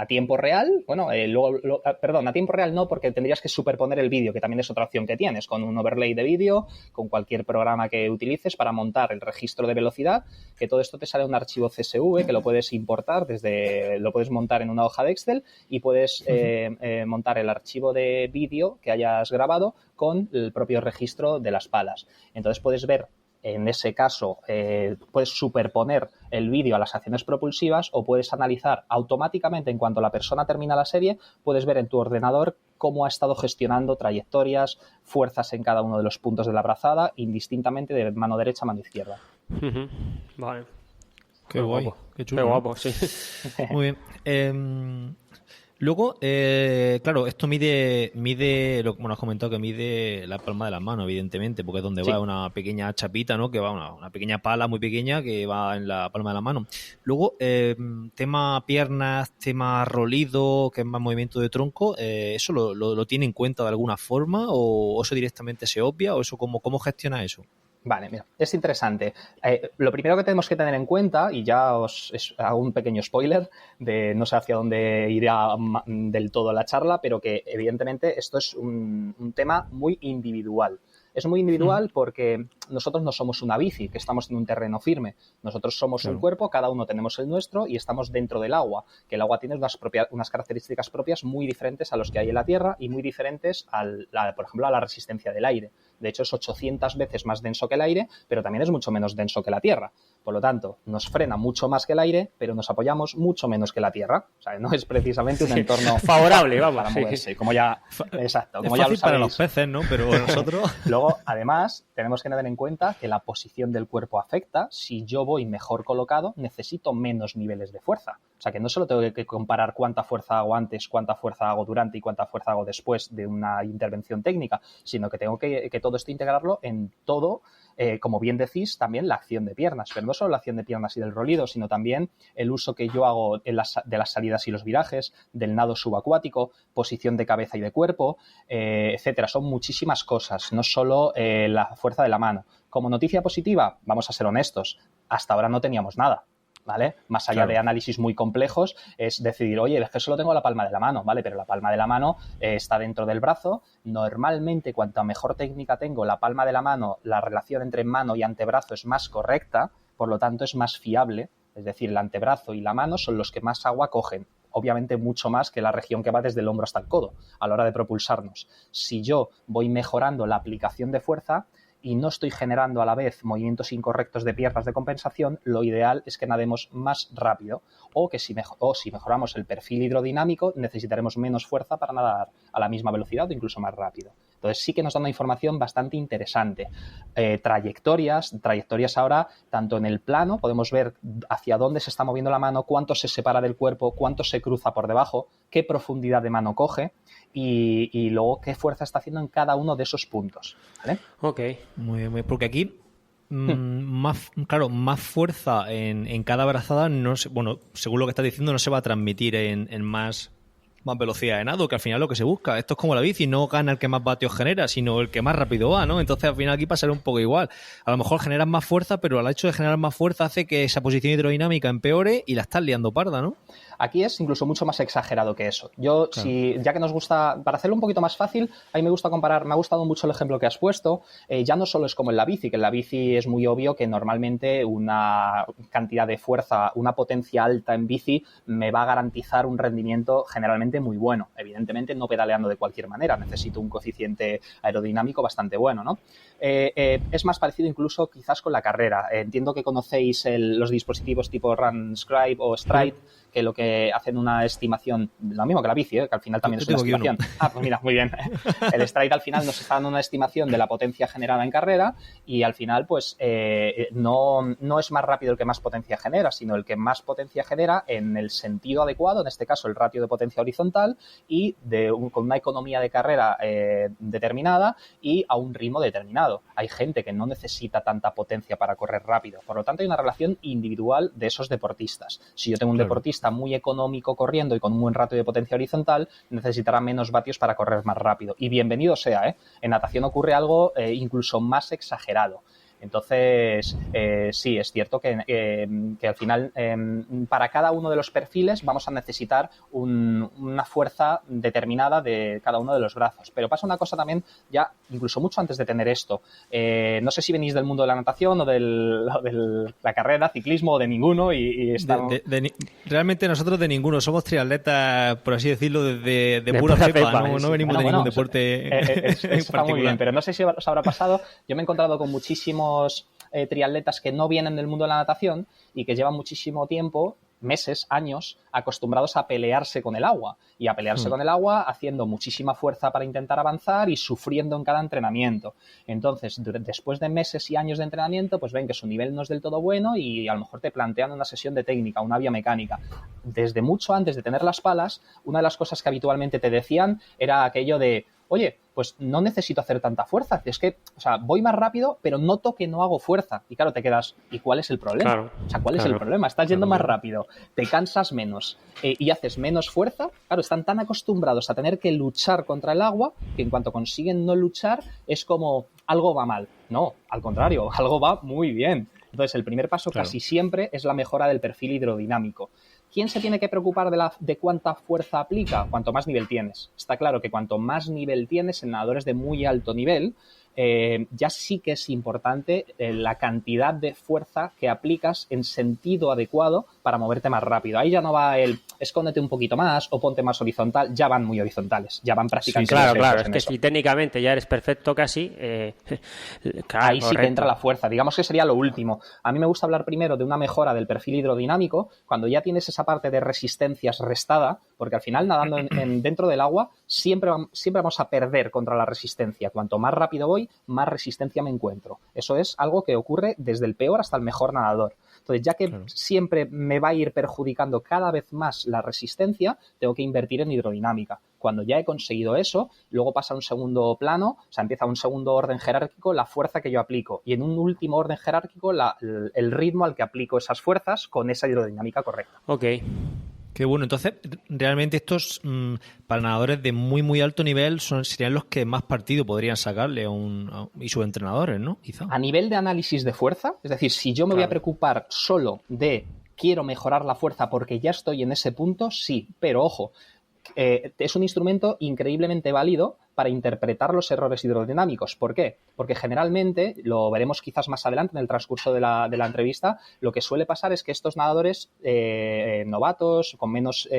tiempo real. Bueno, a tiempo real no, porque tendrías que superponer el vídeo, que también es otra opción que tienes, con un overlay de vídeo, con cualquier programa que utilices para montar el registro de velocidad, que todo esto te sale un archivo CSV que lo puedes importar lo puedes montar en una hoja de Excel y puedes montar el archivo de vídeo que hayas grabado con el propio registro de las palas. Entonces puedes ver. En ese caso, puedes superponer el vídeo a las acciones propulsivas o puedes analizar automáticamente en cuanto la persona termina la serie, puedes ver en tu ordenador cómo ha estado gestionando trayectorias, fuerzas en cada uno de los puntos de la brazada, indistintamente de mano derecha a mano izquierda. Vale. Qué guay, qué chulo. Qué guapo, sí. Muy bien. Luego, claro, esto mide has comentado que mide la palma de las manos, evidentemente, porque es donde va una pequeña chapita, ¿no? Que va una pequeña pala muy pequeña que va en la palma de la mano. Luego, tema piernas, tema rolido, que es más movimiento de tronco, ¿eso lo tiene en cuenta de alguna forma o eso directamente se obvia o eso cómo gestiona eso? Vale, mira, es interesante. Lo primero que tenemos que tener en cuenta, y ya os hago un pequeño spoiler, de no sé hacia dónde irá del todo la charla, pero que evidentemente esto es un tema muy individual. Es muy individual porque nosotros no somos una bici, que estamos en un terreno firme. Nosotros somos un cuerpo, cada uno tenemos el nuestro y estamos dentro del agua, que el agua tiene unas características propias muy diferentes a los que hay en la Tierra y muy diferentes, por ejemplo, a la resistencia del aire. De hecho, es 800 veces más denso que el aire, pero también es mucho menos denso que la Tierra. Por lo tanto, nos frena mucho más que el aire, pero nos apoyamos mucho menos que la Tierra. O sea, no es precisamente un entorno favorable, vamos, para moverse. Como ya, exacto. Como es fácil para los peces, ¿no? Pero nosotros... Luego, además, tenemos que tener en cuenta que la posición del cuerpo afecta. Si yo voy mejor colocado, necesito menos niveles de fuerza. O sea, que no solo tengo que comparar cuánta fuerza hago antes, cuánta fuerza hago durante y cuánta fuerza hago después de una intervención técnica, sino que tengo que todo esto integrarlo en todo, como bien decís, también la acción de piernas. Pero no solo la acción de piernas y del rolido, sino también el uso que yo hago de las salidas y los virajes, del nado subacuático, posición de cabeza y de cuerpo, etcétera. Son muchísimas cosas, no solo la fuerza de la mano. Como noticia positiva, vamos a ser honestos, hasta ahora no teníamos nada. ¿vale? Más allá de análisis muy complejos, es decidir, oye, es que solo tengo la palma de la mano, ¿vale? Pero la palma de la mano está dentro del brazo. Normalmente, cuanto mejor técnica tengo la palma de la mano, la relación entre mano y antebrazo es más correcta, por lo tanto es más fiable. Es decir, el antebrazo y la mano son los que más agua cogen. Obviamente mucho más que la región que va desde el hombro hasta el codo a la hora de propulsarnos. Si yo voy mejorando la aplicación de fuerza y no estoy generando a la vez movimientos incorrectos de piernas de compensación, lo ideal es que nademos más rápido o que si mejoramos el perfil hidrodinámico necesitaremos menos fuerza para nadar a la misma velocidad o incluso más rápido. Entonces sí que nos da una información bastante interesante. Trayectorias ahora, tanto en el plano, podemos ver hacia dónde se está moviendo la mano, cuánto se separa del cuerpo, cuánto se cruza por debajo, qué profundidad de mano coge y luego qué fuerza está haciendo en cada uno de esos puntos, ¿vale? Ok. Muy bien, porque aquí más fuerza en cada brazada, no sé, bueno, según lo que estás diciendo, no se va a transmitir en más velocidad de nado, que al final lo que se busca. Esto es como la bici, no gana el que más vatios genera, sino el que más rápido va, ¿no? Entonces al final aquí pasará un poco igual. A lo mejor generas más fuerza, pero al hecho de generar más fuerza hace que esa posición hidrodinámica empeore y la estás liando parda, ¿no? Aquí es incluso mucho más exagerado que eso. Yo, claro. Ya que nos gusta, para hacerlo un poquito más fácil, a mí me gusta comparar, me ha gustado mucho el ejemplo que has puesto, ya no solo es como en la bici, que en la bici es muy obvio que normalmente una cantidad de fuerza, una potencia alta en bici me va a garantizar un rendimiento generalmente muy bueno. Evidentemente no pedaleando de cualquier manera, necesito un coeficiente aerodinámico bastante bueno, ¿no? Es más parecido incluso quizás con la carrera. Entiendo que conocéis los dispositivos tipo RunScribe o Stride, que lo que hacen una estimación, lo mismo que la bici, que al final también es una estimación. Pues mira, muy bien. El Stride al final nos está dando una estimación de la potencia generada en carrera y al final pues no es más rápido el que más potencia genera, sino el que más potencia genera en el sentido adecuado, en este caso el ratio de potencia horizontal y con una economía de carrera determinada y a un ritmo determinado. Hay gente que no necesita tanta potencia para correr rápido, por lo tanto hay una relación individual de esos deportistas. Si yo tengo un deportista muy económico corriendo y con un buen ratio de potencia horizontal, necesitará menos vatios para correr más rápido. Y bienvenido sea, En natación ocurre algo incluso más exagerado. Entonces, sí, es cierto que al final para cada uno de los perfiles vamos a necesitar una fuerza determinada de cada uno de los brazos. Pero pasa una cosa también, ya incluso mucho antes de tener esto. No sé si venís del mundo de la natación o de la carrera, ciclismo o de ninguno. Realmente nosotros de ninguno. Somos triatletas, por así decirlo, de pura cepa. No venimos de ningún deporte eso está muy bien, pero no sé si os habrá pasado. Yo me he encontrado con muchísimos triatletas que no vienen del mundo de la natación y que llevan muchísimo tiempo, meses, años, acostumbrados a pelearse con el agua y a pelearse con el agua haciendo muchísima fuerza para intentar avanzar y sufriendo en cada entrenamiento. Entonces, después de meses y años de entrenamiento, pues ven que su nivel no es del todo bueno y a lo mejor te plantean una sesión de técnica, una biomecánica. Desde mucho antes de tener las palas, una de las cosas que habitualmente te decían era aquello de oye, pues no necesito hacer tanta fuerza. Es que, o sea, voy más rápido, pero noto que no hago fuerza. Y claro, te quedas, ¿y cuál es el problema? Claro, o sea, ¿cuál es el problema? Estás yendo más rápido, te cansas menos y haces menos fuerza. Claro, están tan acostumbrados a tener que luchar contra el agua que en cuanto consiguen no luchar es como algo va mal. No, al contrario, algo va muy bien. Entonces, el primer paso casi siempre es la mejora del perfil hidrodinámico. ¿Quién se tiene que preocupar de cuánta fuerza aplica? Cuanto más nivel tienes. Está claro que cuanto más nivel tienes en nadadores de muy alto nivel, ya sí que es importante la cantidad de fuerza que aplicas en sentido adecuado para moverte más rápido. Ahí ya no va el escóndete un poquito más o ponte más horizontal, ya van muy horizontales, ya van prácticamente. Sí, claro, es que si técnicamente ya eres perfecto casi, ahí sí que entra la fuerza, digamos que sería lo último. A mí me gusta hablar primero de una mejora del perfil hidrodinámico, cuando ya tienes esa parte de resistencias restada, porque al final nadando dentro del agua siempre vamos a perder contra la resistencia. Cuanto más rápido voy, más resistencia me encuentro. Eso es algo que ocurre desde el peor hasta el mejor nadador. Entonces, ya que siempre me va a ir perjudicando cada vez más la resistencia, tengo que invertir en hidrodinámica. Cuando ya he conseguido eso, luego pasa a un segundo plano, o sea, empieza un segundo orden jerárquico la fuerza que yo aplico y en un último orden jerárquico el ritmo al que aplico esas fuerzas con esa hidrodinámica correcta. Ok. Qué bueno. Entonces, realmente estos para nadadores de muy, muy alto nivel serían los que más partido podrían sacarle y sus entrenadores, ¿no? Quizá. A nivel de análisis de fuerza, es decir, si yo me voy a preocupar solo de ¿quiero mejorar la fuerza porque ya estoy en ese punto? Sí, pero ojo, es un instrumento increíblemente válido para interpretar los errores hidrodinámicos. ¿Por qué? Porque generalmente, lo veremos quizás más adelante en el transcurso de la entrevista, lo que suele pasar es que estos nadadores novatos, con menos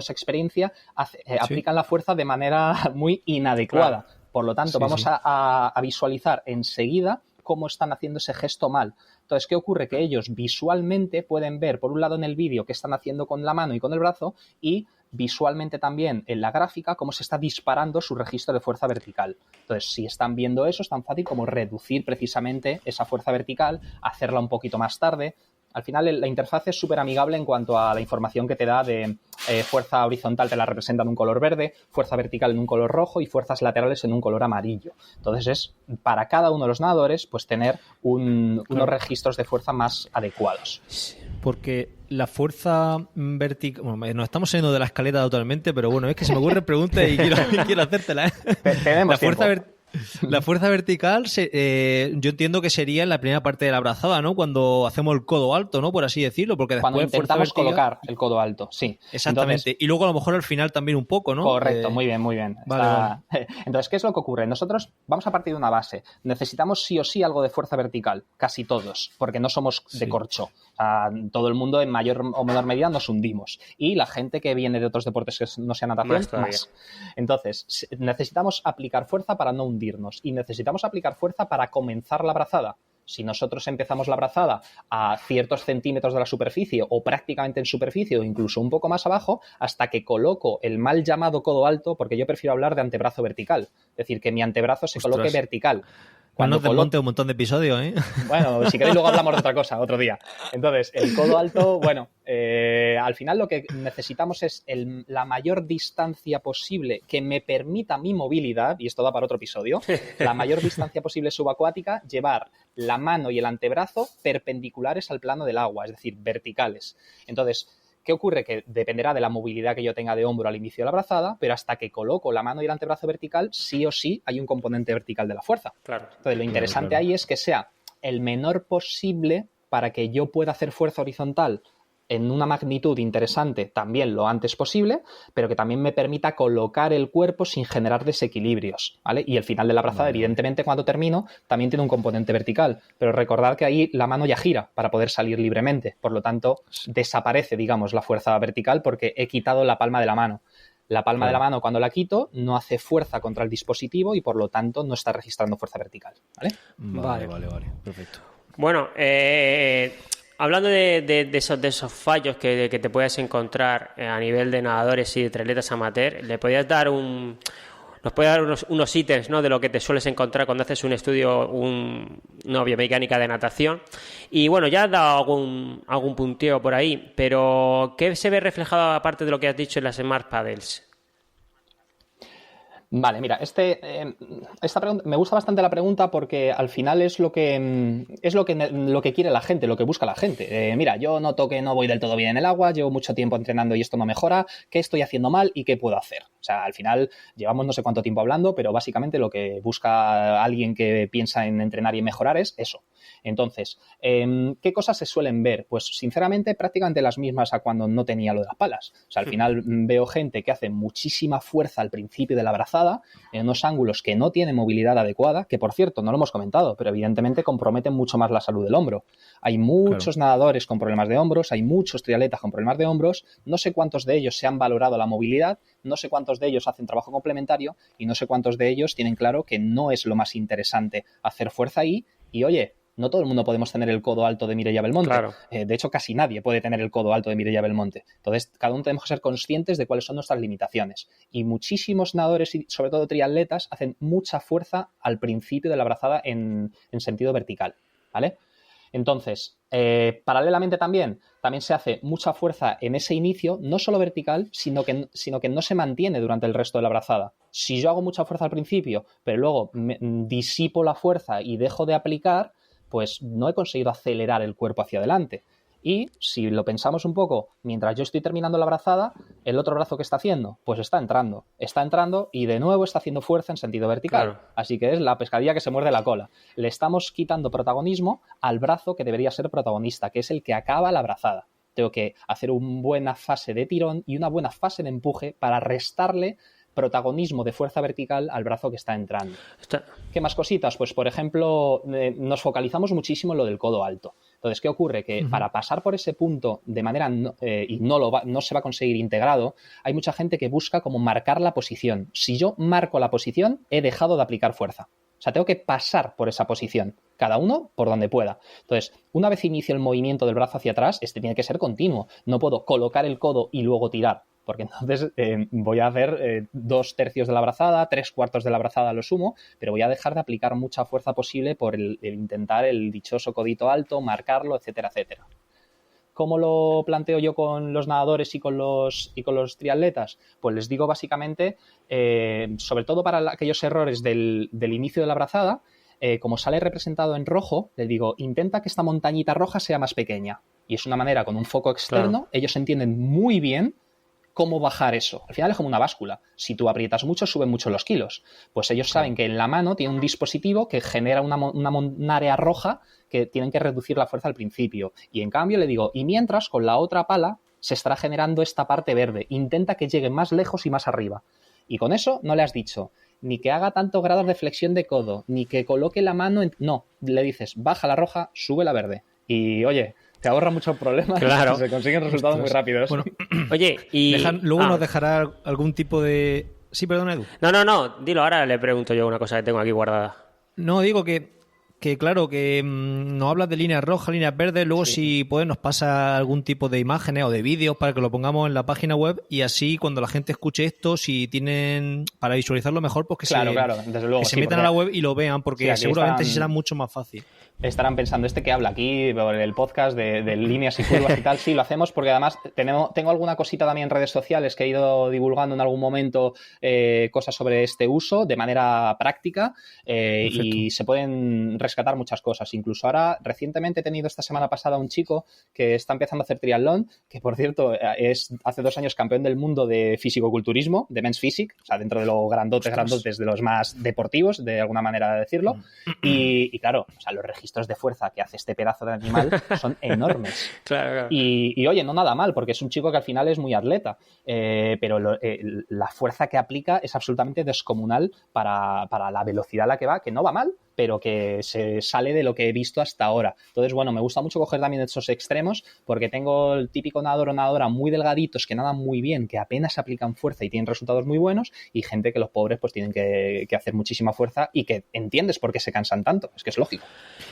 experiencia, aplican la fuerza de manera muy inadecuada. Claro. Por lo tanto, vamos a visualizar enseguida cómo están haciendo ese gesto mal. Entonces, ¿qué ocurre? Que ellos visualmente pueden ver, por un lado en el vídeo, qué están haciendo con la mano y con el brazo, y visualmente también en la gráfica cómo se está disparando su registro de fuerza vertical. Entonces, si están viendo eso, es tan fácil como reducir precisamente esa fuerza vertical, hacerla un poquito más tarde. Al final, la interfaz es súper amigable en cuanto a la información que te da de fuerza horizontal, te la representa en un color verde, fuerza vertical en un color rojo y fuerzas laterales en un color amarillo. Entonces, es para cada uno de los nadadores pues tener unos registros de fuerza más adecuados. Porque la fuerza vertical... Bueno, nos estamos saliendo de la escaleta totalmente, pero bueno, es que se me ocurren preguntas y quiero hacértela. Tenemos tiempo. La fuerza vertical, yo entiendo que sería en la primera parte de la brazada, ¿no? Cuando hacemos el codo alto, ¿no? Por así decirlo, porque después cuando intentamos colocar el codo alto, sí. Exactamente. Entonces, y luego a lo mejor al final también un poco, ¿no? Correcto, muy bien. Vale. Entonces, ¿qué es lo que ocurre? Nosotros vamos a partir de una base. Necesitamos sí o sí algo de fuerza vertical, casi todos, porque no somos de corcho. O sea, todo el mundo en mayor o menor medida nos hundimos. Y la gente que viene de otros deportes que no sea natación, más. Entonces, necesitamos aplicar fuerza para no hundirnos. Y necesitamos aplicar fuerza para comenzar la brazada. Si nosotros empezamos la brazada a ciertos centímetros de la superficie o prácticamente en superficie o incluso un poco más abajo, hasta que coloco el mal llamado codo alto, porque yo prefiero hablar de antebrazo vertical, es decir, que mi antebrazo se coloque vertical. Cuando nos desmonte un montón de episodios, ¿eh? Bueno, si queréis luego hablamos de otra cosa, otro día. Entonces, el codo alto, bueno, al final lo que necesitamos es la mayor distancia posible que me permita mi movilidad, y esto da para otro episodio, la mayor distancia posible subacuática, llevar la mano y el antebrazo perpendiculares al plano del agua, es decir, verticales. Entonces, ¿qué ocurre? Que dependerá de la movilidad que yo tenga de hombro al inicio de la brazada, pero hasta que coloco la mano y el antebrazo vertical, sí o sí hay un componente vertical de la fuerza. Claro. Entonces, lo interesante ahí es que sea el menor posible para que yo pueda hacer fuerza horizontal en una magnitud interesante también lo antes posible, pero que también me permita colocar el cuerpo sin generar desequilibrios, ¿vale? Y el final de la brazada, evidentemente, cuando termino, también tiene un componente vertical, pero recordad que ahí la mano ya gira para poder salir libremente, por lo tanto, desaparece, digamos, la fuerza vertical porque he quitado la palma de la mano. La palma de la mano, cuando la quito, no hace fuerza contra el dispositivo y, por lo tanto, no está registrando fuerza vertical, ¿vale? Vale. Perfecto. Bueno, hablando de esos fallos que te puedes encontrar a nivel de nadadores y de triatletas amateur, ¿le podías dar nos puedes dar unos ítems, ¿no?, de lo que te sueles encontrar cuando haces un estudio, una biomecánica de natación? Y bueno, ya has dado algún punteo por ahí, pero ¿qué se ve reflejado aparte de lo que has dicho en las Smart Paddles? Vale, mira, esta pregunta, me gusta bastante la pregunta porque al final es lo que quiere la gente, lo que busca la gente. Mira, yo noto que no voy del todo bien en el agua, llevo mucho tiempo entrenando y esto no mejora, ¿qué estoy haciendo mal y qué puedo hacer? O sea, al final llevamos no sé cuánto tiempo hablando, pero básicamente lo que busca alguien que piensa en entrenar y en mejorar es eso. Entonces, ¿qué cosas se suelen ver? Pues sinceramente prácticamente las mismas a cuando no tenía lo de las palas. O sea, al final veo gente que hace muchísima fuerza al principio de la brazada, en unos ángulos que no tienen movilidad adecuada, que por cierto no lo hemos comentado, pero evidentemente comprometen mucho más la salud del hombro. Hay muchos nadadores con problemas de hombros, hay muchos triatletas con problemas de hombros, no sé cuántos de ellos se han valorado la movilidad, no sé cuántos de ellos hacen trabajo complementario y no sé cuántos de ellos tienen claro que no es lo más interesante hacer fuerza ahí y oye, no todo el mundo podemos tener el codo alto de Mireia Belmonte. Claro. De hecho, casi nadie puede tener el codo alto de Mireia Belmonte. Entonces, cada uno tenemos que ser conscientes de cuáles son nuestras limitaciones. Y muchísimos nadadores y sobre todo triatletas hacen mucha fuerza al principio de la brazada en sentido vertical, ¿vale? Entonces, paralelamente también se hace mucha fuerza en ese inicio, no solo vertical, sino que no se mantiene durante el resto de la brazada. Si yo hago mucha fuerza al principio, pero luego disipo la fuerza y dejo de aplicar, pues no he conseguido acelerar el cuerpo hacia adelante. Y si lo pensamos un poco, mientras yo estoy terminando la brazada, ¿el otro brazo qué está haciendo? Pues está entrando y de nuevo está haciendo fuerza en sentido vertical. Claro. Así que es la pescadilla que se muerde la cola. Le estamos quitando protagonismo al brazo que debería ser protagonista, que es el que acaba la brazada. Tengo que hacer una buena fase de tirón y una buena fase de empuje para restarle protagonismo de fuerza vertical al brazo que está entrando. ¿Qué más cositas? Pues, por ejemplo, nos focalizamos muchísimo en lo del codo alto. Entonces, ¿qué ocurre? Que para pasar por ese punto de manera y no se va a conseguir integrado, hay mucha gente que busca como marcar la posición. Si yo marco la posición, he dejado de aplicar fuerza. O sea, tengo que pasar por esa posición, cada uno por donde pueda. Entonces, una vez inicio el movimiento del brazo hacia atrás, este tiene que ser continuo. No puedo colocar el codo y luego tirar, porque entonces voy a hacer 2/3 de la brazada, 3/4 de la brazada a lo sumo, pero voy a dejar de aplicar mucha fuerza posible por el intentar el dichoso codito alto, marcarlo, etcétera, etcétera. ¿Cómo lo planteo yo con los nadadores y con los triatletas? Pues les digo básicamente, sobre todo para aquellos errores del inicio de la brazada, como sale representado en rojo, les digo, intenta que esta montañita roja sea más pequeña. Y es una manera con un foco externo, claro. Ellos entienden muy bien cómo bajar eso. Al final es como una báscula. Si tú aprietas mucho, suben mucho los kilos. Pues ellos saben que en la mano tiene un dispositivo que genera un área roja que tienen que reducir la fuerza al principio. Y en cambio le digo, y mientras con la otra pala se estará generando esta parte verde. Intenta que llegue más lejos y más arriba. Y con eso no le has dicho ni que haga tantos grados de flexión de codo, ni que coloque la mano en... No, le dices, baja la roja, sube la verde. Y oye, te ahorra muchos problemas. Claro. Se consiguen resultados muy rápidos. Bueno, oye, y... luego nos dejará algún tipo de... Sí, perdón, Edu. No, dilo, ahora le pregunto yo una cosa que tengo aquí guardada. No, digo que claro, que nos hablas de líneas rojas, líneas verdes, luego si puedes nos pasa algún tipo de imágenes o de vídeos para que lo pongamos en la página web y así cuando la gente escuche esto, si tienen, para visualizarlo mejor, pues que claro, desde luego, que se metan a la web y lo vean, porque seguramente sí será mucho más fácil. Estarán pensando, que habla aquí, por el podcast de líneas y curvas y tal, sí, lo hacemos porque además tengo alguna cosita también en redes sociales que he ido divulgando en algún momento, cosas sobre este uso de manera práctica y se pueden rescatar muchas cosas. Incluso ahora, recientemente he tenido esta semana pasada un chico que está empezando a hacer triatlón, que por cierto es hace 2 años campeón del mundo de fisicoculturismo, de men's physique, o sea, dentro de los grandotes, de los más deportivos, de alguna manera de decirlo. Y claro, o sea, los registros de fuerza que hace este pedazo de animal son enormes. Claro. Y oye, no nada mal, porque es un chico que al final es muy atleta, pero la fuerza que aplica es absolutamente descomunal para la velocidad a la que va, que no va mal, pero que se sale de lo que he visto hasta ahora. Entonces, bueno, me gusta mucho coger también esos extremos porque tengo el típico nadador o nadadora muy delgaditos que nadan muy bien, que apenas aplican fuerza y tienen resultados muy buenos, y gente que los pobres pues tienen que hacer muchísima fuerza y que entiendes por qué se cansan tanto. Es que es lógico.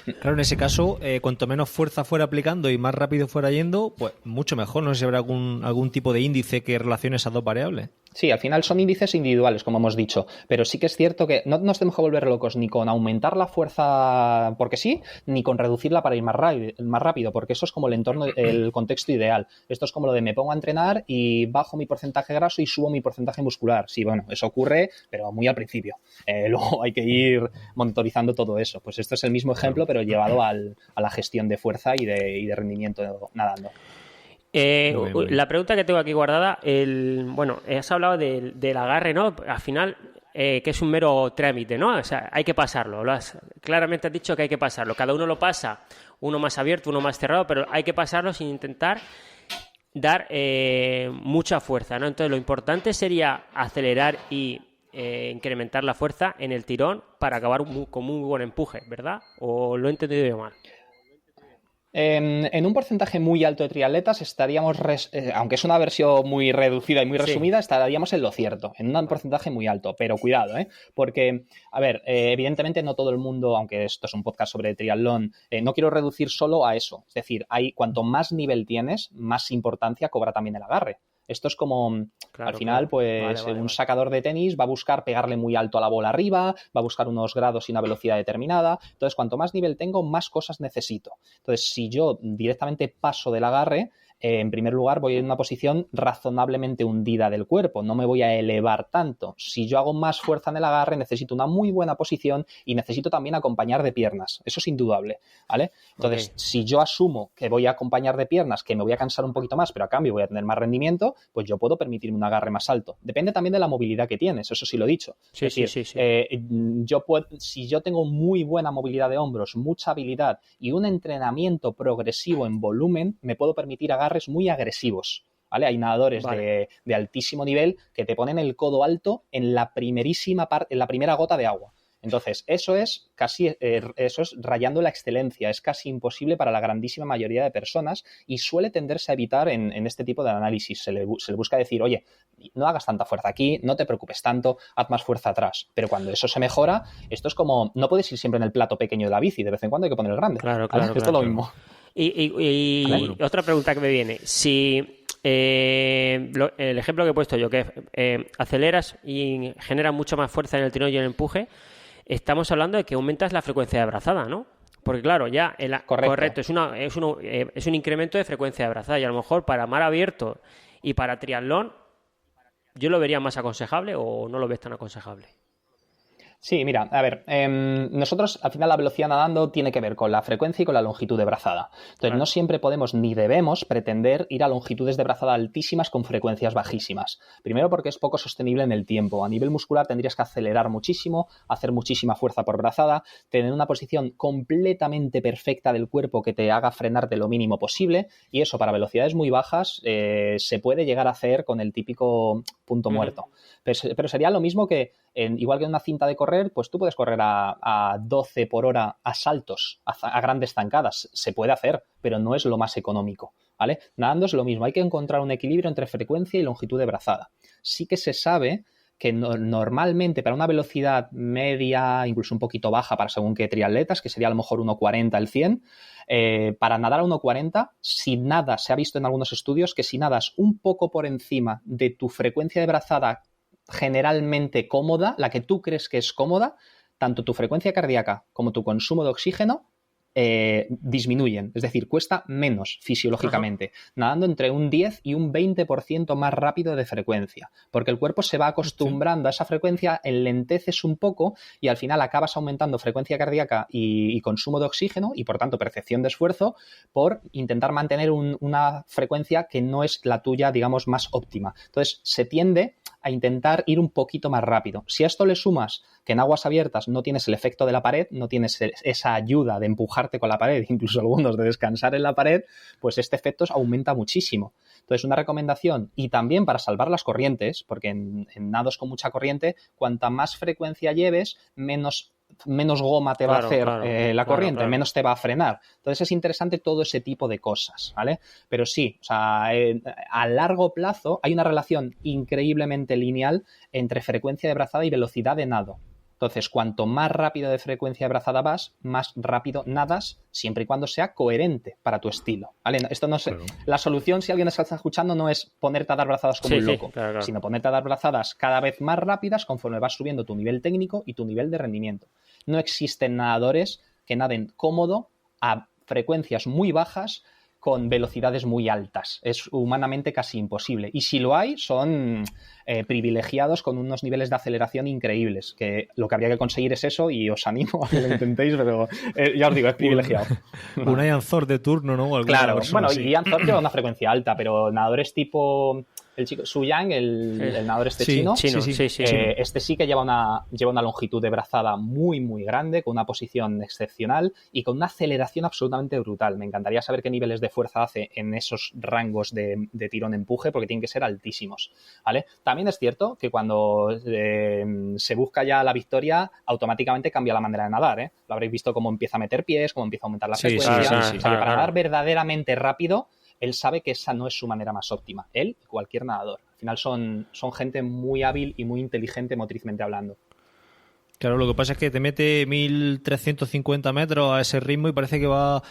Claro, en ese caso, cuanto menos fuerza fuera aplicando y más rápido fuera yendo, pues mucho mejor. No sé si habrá algún tipo de índice que relacione esas dos variables. Sí, al final son índices individuales, como hemos dicho, pero sí que es cierto que no nos tenemos que volver locos ni con aumentar la fuerza porque sí, ni con reducirla para ir más rápido, porque eso es como el contexto ideal. Esto es como lo de me pongo a entrenar y bajo mi porcentaje graso y subo mi porcentaje muscular. Sí, bueno, eso ocurre, pero muy al principio. Luego hay que ir monitorizando todo eso. Pues esto es el mismo ejemplo, pero llevado a la gestión de fuerza y de rendimiento nadando. La pregunta que tengo aquí guardada, has hablado del agarre, ¿no? Al final, que es un mero trámite, ¿no? O sea, hay que pasarlo. Claramente has dicho que hay que pasarlo. Cada uno lo pasa, uno más abierto, uno más cerrado, pero hay que pasarlo sin intentar dar mucha fuerza, ¿no? Entonces, lo importante sería acelerar y incrementar la fuerza en el tirón para acabar con muy buen empuje, ¿verdad? ¿O lo he entendido yo mal? En un porcentaje muy alto de triatletas estaríamos, aunque es una versión muy reducida y muy resumida, estaríamos en lo cierto, en un porcentaje muy alto, pero cuidado, porque, a ver, evidentemente no todo el mundo, aunque esto es un podcast sobre triatlón, no quiero reducir solo a eso, es decir, cuanto más nivel tienes, más importancia cobra también el agarre. Esto es como, al final, pues un sacador de tenis va a buscar pegarle muy alto a la bola arriba, va a buscar unos grados y una velocidad determinada. Entonces, cuanto más nivel tengo, más cosas necesito. Entonces, si yo directamente paso del agarre, en primer lugar voy en una posición razonablemente hundida del cuerpo, no me voy a elevar tanto. Si yo hago más fuerza en el agarre, necesito una muy buena posición y necesito también acompañar de piernas, eso es indudable, ¿vale? Entonces, si yo asumo que voy a acompañar de piernas, que me voy a cansar un poquito más, pero a cambio voy a tener más rendimiento, pues yo puedo permitirme un agarre más alto. Depende también de la movilidad que tienes, eso sí lo he dicho. Sí, es decir, si yo tengo muy buena movilidad de hombros, mucha habilidad y un entrenamiento progresivo en volumen, me puedo permitir agarres muy agresivos. ¿Vale? Hay nadadores de altísimo nivel que te ponen el codo alto en la primerísima parte, en la primera gota de agua. Entonces, eso es rayando la excelencia, es casi imposible para la grandísima mayoría de personas y suele tenderse a evitar en este tipo de análisis. Se le busca decir, oye, no hagas tanta fuerza aquí, no te preocupes tanto, haz más fuerza atrás. Pero cuando eso se mejora, esto es como, no puedes ir siempre en el plato pequeño de la bici, de vez en cuando hay que poner el grande. Claro. Esto es lo mismo. Y otra pregunta que me viene, si el ejemplo que he puesto yo, que aceleras y generas mucho más fuerza en el tirón y en el empuje, estamos hablando de que aumentas la frecuencia de brazada, ¿no? Porque claro, ya correcto, es un incremento de frecuencia de brazada y a lo mejor para mar abierto y para triatlón yo lo vería más aconsejable o no lo ves tan aconsejable. Sí, mira, a ver, nosotros al final la velocidad nadando tiene que ver con la frecuencia y con la longitud de brazada. Entonces, no siempre podemos ni debemos pretender ir a longitudes de brazada altísimas con frecuencias bajísimas. Primero porque es poco sostenible en el tiempo. A nivel muscular tendrías que acelerar muchísimo, hacer muchísima fuerza por brazada, tener una posición completamente perfecta del cuerpo que te haga frenar de lo mínimo posible y eso para velocidades muy bajas se puede llegar a hacer con el típico punto muerto. Pero sería lo mismo que, igual que en una cinta de correr, pues tú puedes correr a 12 por hora a saltos, a grandes zancadas. Se puede hacer, pero no es lo más económico, ¿vale? Nadando es lo mismo. Hay que encontrar un equilibrio entre frecuencia y longitud de brazada. Sí que se sabe que normalmente para una velocidad media, incluso un poquito baja para según qué triatletas, que sería a lo mejor 1.40 el 100, para nadar a 1.40, si nadas, se ha visto en algunos estudios que si nadas un poco por encima de tu frecuencia de brazada generalmente cómoda, la que tú crees que es cómoda, tanto tu frecuencia cardíaca como tu consumo de oxígeno disminuyen, es decir, cuesta menos fisiológicamente, nadando entre un 10 y un 20% más rápido de frecuencia, porque el cuerpo se va acostumbrando a esa frecuencia, enlenteces un poco y al final acabas aumentando frecuencia cardíaca y consumo de oxígeno y por tanto percepción de esfuerzo por intentar mantener una frecuencia que no es la tuya, digamos, más óptima. Entonces se tiende a intentar ir un poquito más rápido. Si a esto le sumas que en aguas abiertas no tienes el efecto de la pared, no tienes esa ayuda de empujarte con la pared, incluso algunos de descansar en la pared, pues este efecto aumenta muchísimo. Entonces, una recomendación, y también para salvar las corrientes, porque en nados con mucha corriente, cuanta más frecuencia lleves, menos goma te va a hacer la corriente, menos te va a frenar. Entonces es interesante todo ese tipo de cosas, ¿vale? Pero sí, o sea, a largo plazo hay una relación increíblemente lineal entre frecuencia de brazada y velocidad de nado. Entonces, cuanto más rápido de frecuencia de brazada vas, más rápido nadas, siempre y cuando sea coherente para tu estilo, ¿vale? Esto no es, la solución, si alguien está escuchando, no es ponerte a dar brazadas como un loco, sino ponerte a dar brazadas cada vez más rápidas conforme vas subiendo tu nivel técnico y tu nivel de rendimiento. No existen nadadores que naden cómodo a frecuencias muy bajas con velocidades muy altas. Es humanamente casi imposible. Y si lo hay, son privilegiados con unos niveles de aceleración increíbles, que lo que habría que conseguir es eso y os animo a que lo intentéis, pero ya os digo, es privilegiado. Un Ian Thorpe de turno, ¿no? Claro, bueno, y Ian Thorpe lleva una frecuencia alta, pero nadadores tipo el chico Su Yang, el nadador chino, este sí que lleva una longitud de brazada muy, muy grande, con una posición excepcional y con una aceleración absolutamente brutal. Me encantaría saber qué niveles de fuerza hace en esos rangos de tirón-empuje, porque tienen que ser altísimos, ¿vale? También es cierto que cuando se busca ya la victoria, automáticamente cambia la manera de nadar, ¿eh? Lo habréis visto cómo empieza a meter pies, cómo empieza a aumentar la frecuencia. O sea, que para nadar verdaderamente rápido, él sabe que esa no es su manera más óptima. Él y cualquier nadador. Al final son gente muy hábil y muy inteligente motrizmente hablando. Claro, lo que pasa es que te mete 1.350 metros a ese ritmo y parece que va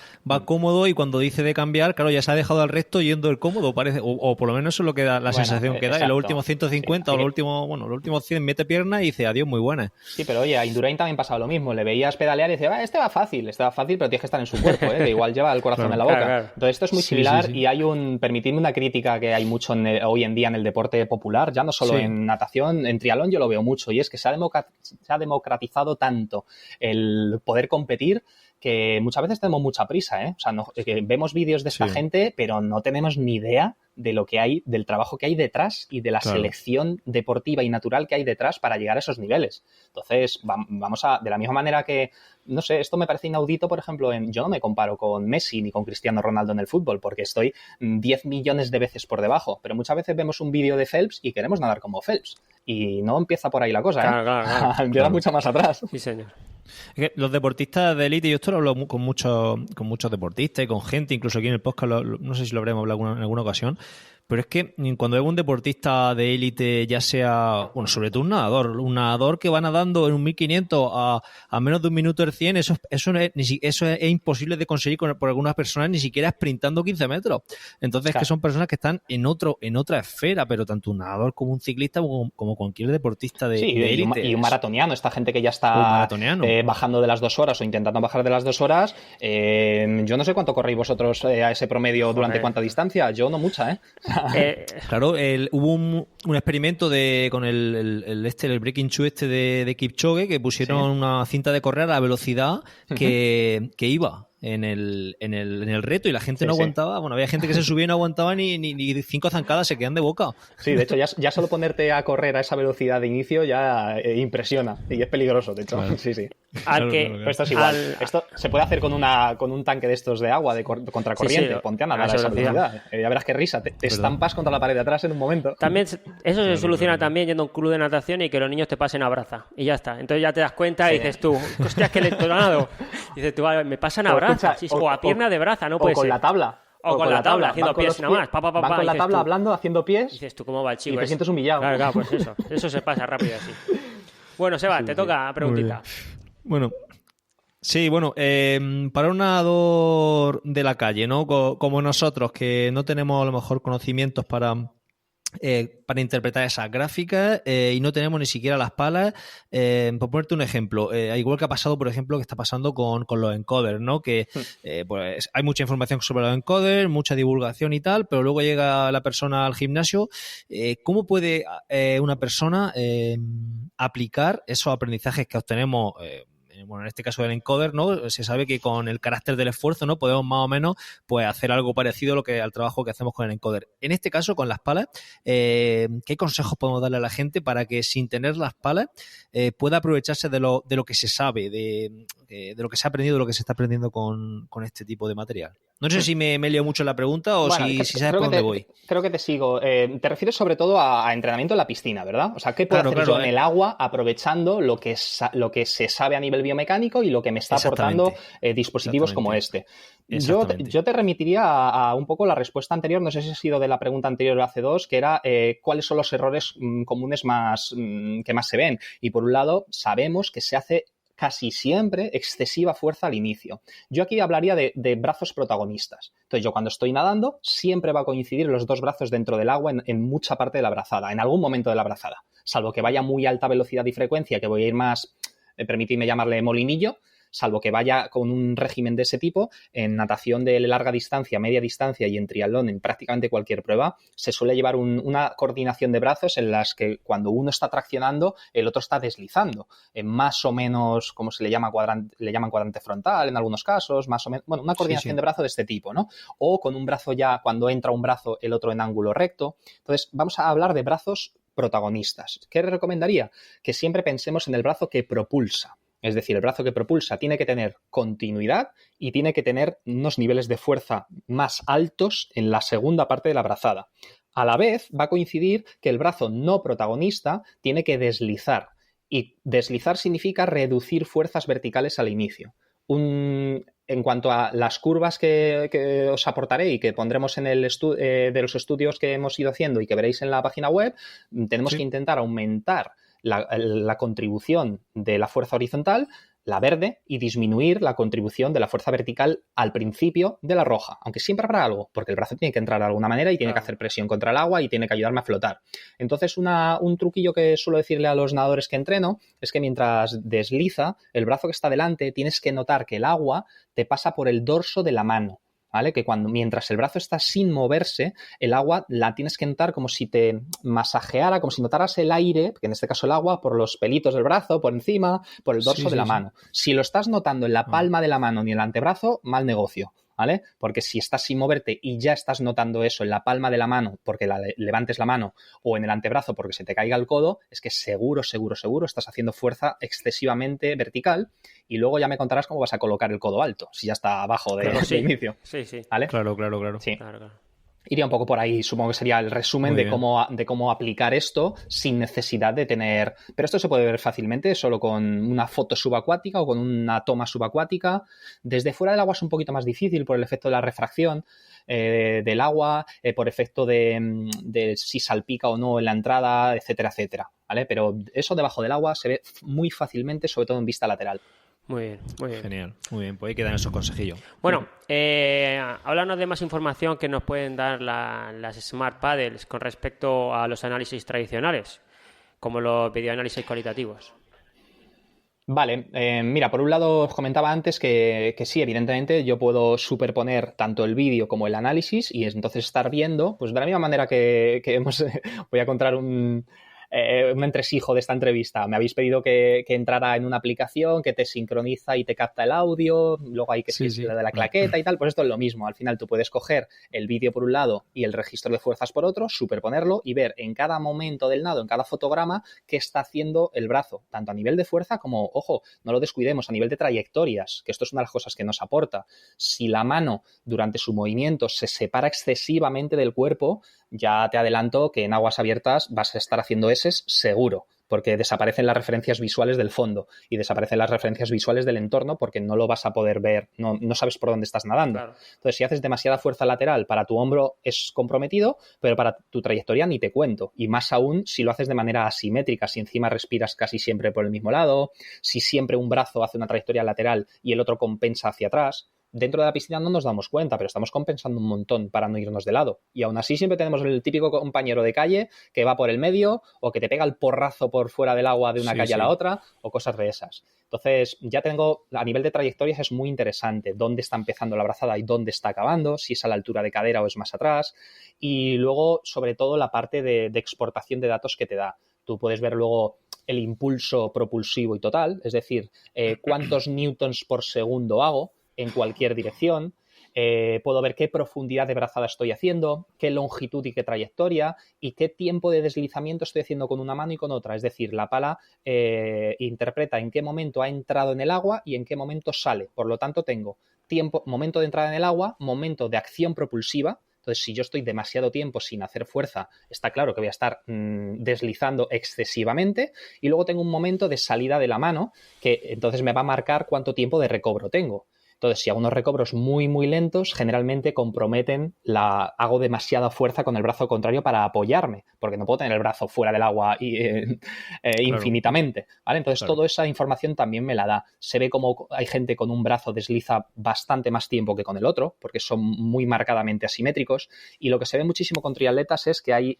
cómodo, y cuando dice de cambiar, claro, ya se ha dejado al resto yendo el cómodo, parece, o por lo menos eso es lo que da la sensación que da. En los últimos 150 o los últimos 100 mete piernas y dice adiós, muy buena. Sí, pero oye, a Indurain también pasaba lo mismo. Le veías pedalear y decía, este va fácil, pero tienes que estar en su cuerpo, que igual lleva el corazón en la boca. Claro. Entonces esto es muy similar y hay permitidme una crítica que hay mucho hoy en día en el deporte popular, ya no solo en natación, en triatlón yo lo veo mucho, y es que se ha democratizado tanto el poder competir que muchas veces tenemos mucha prisa, O sea, vemos vídeos de esta gente, pero no tenemos ni idea de lo que hay, del trabajo que hay detrás y de la selección deportiva y natural que hay detrás para llegar a esos niveles. Entonces, vamos a, de la misma manera que, no sé, esto me parece inaudito, por ejemplo, yo no me comparo con Messi ni con Cristiano Ronaldo en el fútbol, porque estoy 10 millones de veces por debajo, pero muchas veces vemos un vídeo de Phelps y queremos nadar como Phelps. Y no empieza por ahí la cosa, Claro. Empieza mucho más atrás. Sí, señor. Es que los deportistas de élite, yo esto lo hablo con muchos deportistas y con gente, incluso aquí en el podcast, no sé si lo habremos hablado en alguna ocasión, pero es que cuando veo un deportista de élite, ya sea, bueno, sobre todo un nadador que va nadando en un 1500 a menos de un minuto el 100, eso es imposible de conseguir por algunas personas, ni siquiera sprintando 15 metros. Entonces, que son personas que están en otra esfera, pero tanto un nadador como un ciclista como cualquier deportista de élite. Y un maratoniano, esta gente que ya está bajando de las 2 horas o intentando bajar de las 2 horas. Yo no sé cuánto corréis vosotros a ese promedio durante cuánta distancia. Yo no mucha, Claro, hubo un experimento con el Breaking Two de Kipchoge, que pusieron una cinta de correr a la velocidad que iba en el reto, y la gente no aguantaba. Bueno, había gente que se subía y no aguantaba ni 5 zancadas, se quedan de boca. Sí, de hecho, ya solo ponerte a correr a esa velocidad de inicio ya impresiona, y es peligroso, de hecho. Claro. Sí. Claro. Pero esto es igual. Esto se puede hacer con un tanque de estos de agua de contracorriente. Sí. Ponte a nadar a esa velocidad. Ya verás qué risa. Te estampas contra la pared de atrás en un momento. También eso se soluciona también yendo a un club de natación y que los niños te pasen a braza. Y ya está. Entonces ya te das cuenta y dices tú, hostias, que electorado. Dices tú, vale, me pasan a braza. O a pierna de braza, no puede ser. O con la tabla. O con la tabla, haciendo pies nada más. Van con la tabla hablando, haciendo pies. Dices tú, ¿cómo va el chico? Y te sientes humillado. Claro, pues eso se pasa rápido así. Bueno, Seba, te toca preguntita. Bueno, sí, para un nadador de la calle, ¿no? Como nosotros, que no tenemos a lo mejor conocimientos para interpretar esas gráficas y no tenemos ni siquiera las palas, por ponerte un ejemplo, igual que ha pasado, por ejemplo, que está pasando con los encoders, ¿no? Que pues hay mucha información sobre los encoders, mucha divulgación y tal, pero luego llega la persona al gimnasio. ¿Cómo puede una persona aplicar esos aprendizajes que obtenemos? Bueno, en este caso del encoder, ¿no? Se sabe que con el carácter del esfuerzo, ¿no? Podemos más o menos pues hacer algo parecido al trabajo que hacemos con el encoder. En este caso, con las palas, ¿qué consejos podemos darle a la gente para que sin tener las palas pueda aprovecharse de lo que se sabe, de lo que se ha aprendido, de lo que se está aprendiendo con este tipo de material? No sé si me lío mucho en la pregunta o si sabes por dónde voy. Creo que te sigo. Te refieres sobre todo a entrenamiento en la piscina, ¿verdad? O sea, ¿qué puedo hacer yo en el agua aprovechando lo que se sabe a nivel biomecánico y lo que me está aportando dispositivos como este? Yo te remitiría a un poco la respuesta anterior, no sé si ha sido de la pregunta anterior hace 2, que era cuáles son los errores comunes que más se ven. Y por un lado, sabemos que se hace casi siempre excesiva fuerza al inicio. Yo aquí hablaría de brazos protagonistas. Entonces, yo cuando estoy nadando, siempre va a coincidir los 2 brazos dentro del agua en mucha parte de la brazada, en algún momento de la brazada. Salvo que vaya a muy alta velocidad y frecuencia, que voy a ir más, permitidme llamarle molinillo, salvo que vaya con un régimen de ese tipo. En natación de larga distancia, media distancia y en triatlón, en prácticamente cualquier prueba, se suele llevar una coordinación de brazos en las que cuando uno está traccionando, el otro está deslizando. Más o menos, como se le llaman cuadrante frontal en algunos casos, más o menos, una coordinación de brazo de este tipo, ¿no? O con un brazo ya, cuando entra un brazo, el otro en ángulo recto. Entonces, vamos a hablar de brazos protagonistas. ¿Qué recomendaría? Que siempre pensemos en el brazo que propulsa. Es decir, el brazo que propulsa tiene que tener continuidad y tiene que tener unos niveles de fuerza más altos en la segunda parte de la brazada. A la vez, va a coincidir que el brazo no protagonista tiene que deslizar. Y deslizar significa reducir fuerzas verticales al inicio. En cuanto a las curvas que os aportaré y que pondremos en de los estudios que hemos ido haciendo y que veréis en la página web, tenemos que intentar aumentar la contribución de la fuerza horizontal, la verde, y disminuir la contribución de la fuerza vertical al principio de la roja, aunque siempre habrá algo, porque el brazo tiene que entrar de alguna manera y tiene que hacer presión contra el agua y tiene que ayudarme a flotar. Entonces, un truquillo que suelo decirle a los nadadores que entreno es que mientras desliza, el brazo que está delante, tienes que notar que el agua te pasa por el dorso de la mano, ¿vale? Que mientras el brazo está sin moverse, el agua la tienes que notar como si te masajeara, como si notaras el aire, que en este caso el agua, por los pelitos del brazo, por encima, por el dorso de la mano. Si lo estás notando en la palma de la mano ni en el antebrazo, mal negocio, ¿vale? Porque si estás sin moverte y ya estás notando eso en la palma de la mano porque levantes la mano o en el antebrazo porque se te caiga el codo, es que seguro estás haciendo fuerza excesivamente vertical y luego ya me contarás cómo vas a colocar el codo alto, si ya está abajo de inicio. Sí, sí. ¿Vale? Claro. Sí. Claro. Iría un poco por ahí, supongo que sería el resumen de cómo aplicar esto sin necesidad de tener... Pero esto se puede ver fácilmente solo con una foto subacuática o con una toma subacuática. Desde fuera del agua es un poquito más difícil por el efecto de la refracción del agua, por efecto de si salpica o no en la entrada, etcétera, etcétera, ¿vale? Pero eso debajo del agua se ve muy fácilmente, sobre todo en vista lateral. Muy bien. Genial, muy bien, pues ahí quedan esos consejillos. Bueno, háblanos de más información que nos pueden dar las Smart Paddles con respecto a los análisis tradicionales, como los videoanálisis cualitativos. Vale, mira, por un lado os comentaba antes que sí, evidentemente yo puedo superponer tanto el vídeo como el análisis y entonces estar viendo, pues de la misma manera que voy a contar un entresijo de esta entrevista. Me habéis pedido que entrara en una aplicación que te sincroniza y te capta el audio, luego hay que la de la claqueta y tal, pues esto es lo mismo. Al final tú puedes coger el vídeo por un lado y el registro de fuerzas por otro, superponerlo y ver en cada momento del nado, en cada fotograma, qué está haciendo el brazo, tanto a nivel de fuerza como, ojo, no lo descuidemos, a nivel de trayectorias, que esto es una de las cosas que nos aporta. Si la mano durante su movimiento se separa excesivamente del cuerpo, ya te adelanto que en aguas abiertas vas a estar haciendo eses seguro, porque desaparecen las referencias visuales del fondo y desaparecen las referencias visuales del entorno porque no lo vas a poder ver, no sabes por dónde estás nadando. Claro. Entonces, si haces demasiada fuerza lateral, para tu hombro es comprometido, pero para tu trayectoria ni te cuento. Y más aún si lo haces de manera asimétrica, si encima respiras casi siempre por el mismo lado, si siempre un brazo hace una trayectoria lateral y el otro compensa hacia atrás. Dentro de la piscina no nos damos cuenta, pero estamos compensando un montón para no irnos de lado. Y aún así siempre tenemos el típico compañero de calle que va por el medio o que te pega el porrazo por fuera del agua de una calle a la otra o cosas de esas. Entonces ya tengo, a nivel de trayectorias es muy interesante dónde está empezando la brazada y dónde está acabando, si es a la altura de cadera o es más atrás. Y luego, sobre todo, la parte de exportación de datos que te da. Tú puedes ver luego el impulso propulsivo y total, es decir, cuántos newtons por segundo hago en cualquier dirección, puedo ver qué profundidad de brazada estoy haciendo, qué longitud y qué trayectoria y qué tiempo de deslizamiento estoy haciendo con una mano y con otra. Es decir, la pala interpreta en qué momento ha entrado en el agua y en qué momento sale. Por lo tanto, tengo momento de entrada en el agua, momento de acción propulsiva. Entonces, si yo estoy demasiado tiempo sin hacer fuerza, está claro que voy a estar deslizando excesivamente. Y luego tengo un momento de salida de la mano que entonces me va a marcar cuánto tiempo de recobro tengo. Entonces, si hago unos recobros muy, muy lentos, generalmente comprometen hago demasiada fuerza con el brazo contrario para apoyarme, porque no puedo tener el brazo fuera del agua infinitamente, ¿vale? Entonces, toda esa información también me la da. Se ve como hay gente con un brazo desliza bastante más tiempo que con el otro, porque son muy marcadamente asimétricos, y lo que se ve muchísimo con triatletas es que hay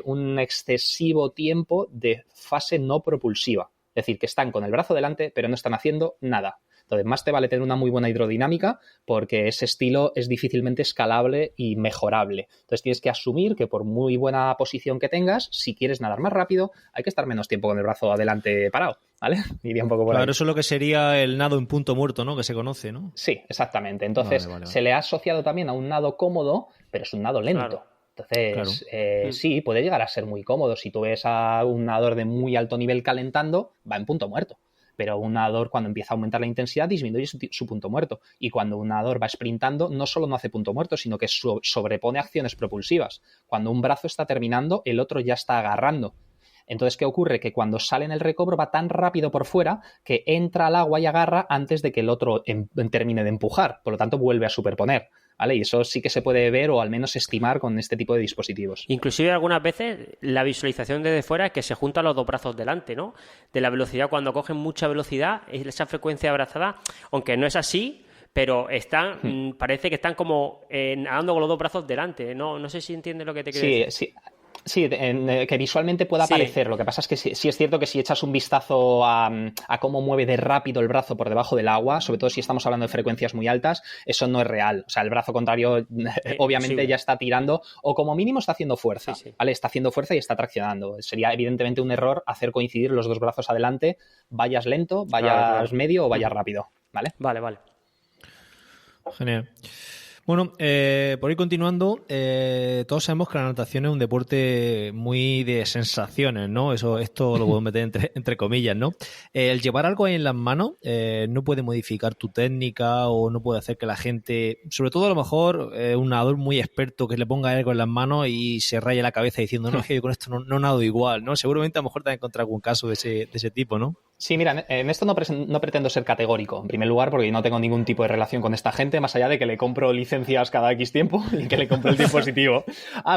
un excesivo tiempo de fase no propulsiva, es decir, que están con el brazo delante, pero no están haciendo nada. Entonces, más te vale tener una muy buena hidrodinámica porque ese estilo es difícilmente escalable y mejorable. Entonces, tienes que asumir que por muy buena posición que tengas, si quieres nadar más rápido, hay que estar menos tiempo con el brazo adelante parado, ¿vale? Iría un poco por ahí. Claro, eso es lo que sería el nado en punto muerto, ¿no? Que se conoce, ¿no? Sí, exactamente. Entonces, vale. Se le ha asociado también a un nado cómodo, pero es un nado lento. Claro. Entonces, sí, puede llegar a ser muy cómodo. Si tú ves a un nadador de muy alto nivel calentando, va en punto muerto. Pero un nadador cuando empieza a aumentar la intensidad disminuye su punto muerto. Y cuando un nadador va sprintando, no solo no hace punto muerto, sino que sobrepone acciones propulsivas. Cuando un brazo está terminando, el otro ya está agarrando. Entonces, ¿qué ocurre? Que cuando sale en el recobro va tan rápido por fuera que entra al agua y agarra antes de que el otro termine de empujar. Por lo tanto, vuelve a superponer. ¿vale? Y eso sí que se puede ver o al menos estimar con este tipo de dispositivos. Inclusive algunas veces la visualización desde fuera es que se juntan los dos brazos delante, ¿no? De la velocidad, cuando cogen mucha velocidad, esa frecuencia abrazada, aunque no es así, pero parece que están como nadando con los dos brazos delante. No sé si entiendes lo que te quiero decir. Sí, que visualmente pueda parecer. Lo que pasa es que sí es cierto que si echas un vistazo a cómo mueve de rápido el brazo por debajo del agua, sobre todo si estamos hablando de frecuencias muy altas, eso no es real. O sea, el brazo contrario obviamente ya está tirando o como mínimo está haciendo fuerza, ¿vale? Está haciendo fuerza y está traccionando. Sería evidentemente un error hacer coincidir los dos brazos adelante, vayas lento, vayas medio o vayas rápido, ¿vale? Vale. Genial. Bueno, por ir continuando, todos sabemos que la natación es un deporte muy de sensaciones, ¿no? Esto lo puedo meter entre comillas, ¿no? El llevar algo ahí en las manos no puede modificar tu técnica o no puede hacer que la gente, sobre todo a lo mejor un nadador muy experto que le ponga algo en las manos y se raye la cabeza diciendo, no, es que yo con esto no nado igual, ¿no? Seguramente a lo mejor te has encontrado algún caso de ese tipo, ¿no? Sí, mira, en esto no pretendo ser categórico, en primer lugar, porque no tengo ningún tipo de relación con esta gente, más allá de que le compro licencias cada X tiempo y que le compro el dispositivo.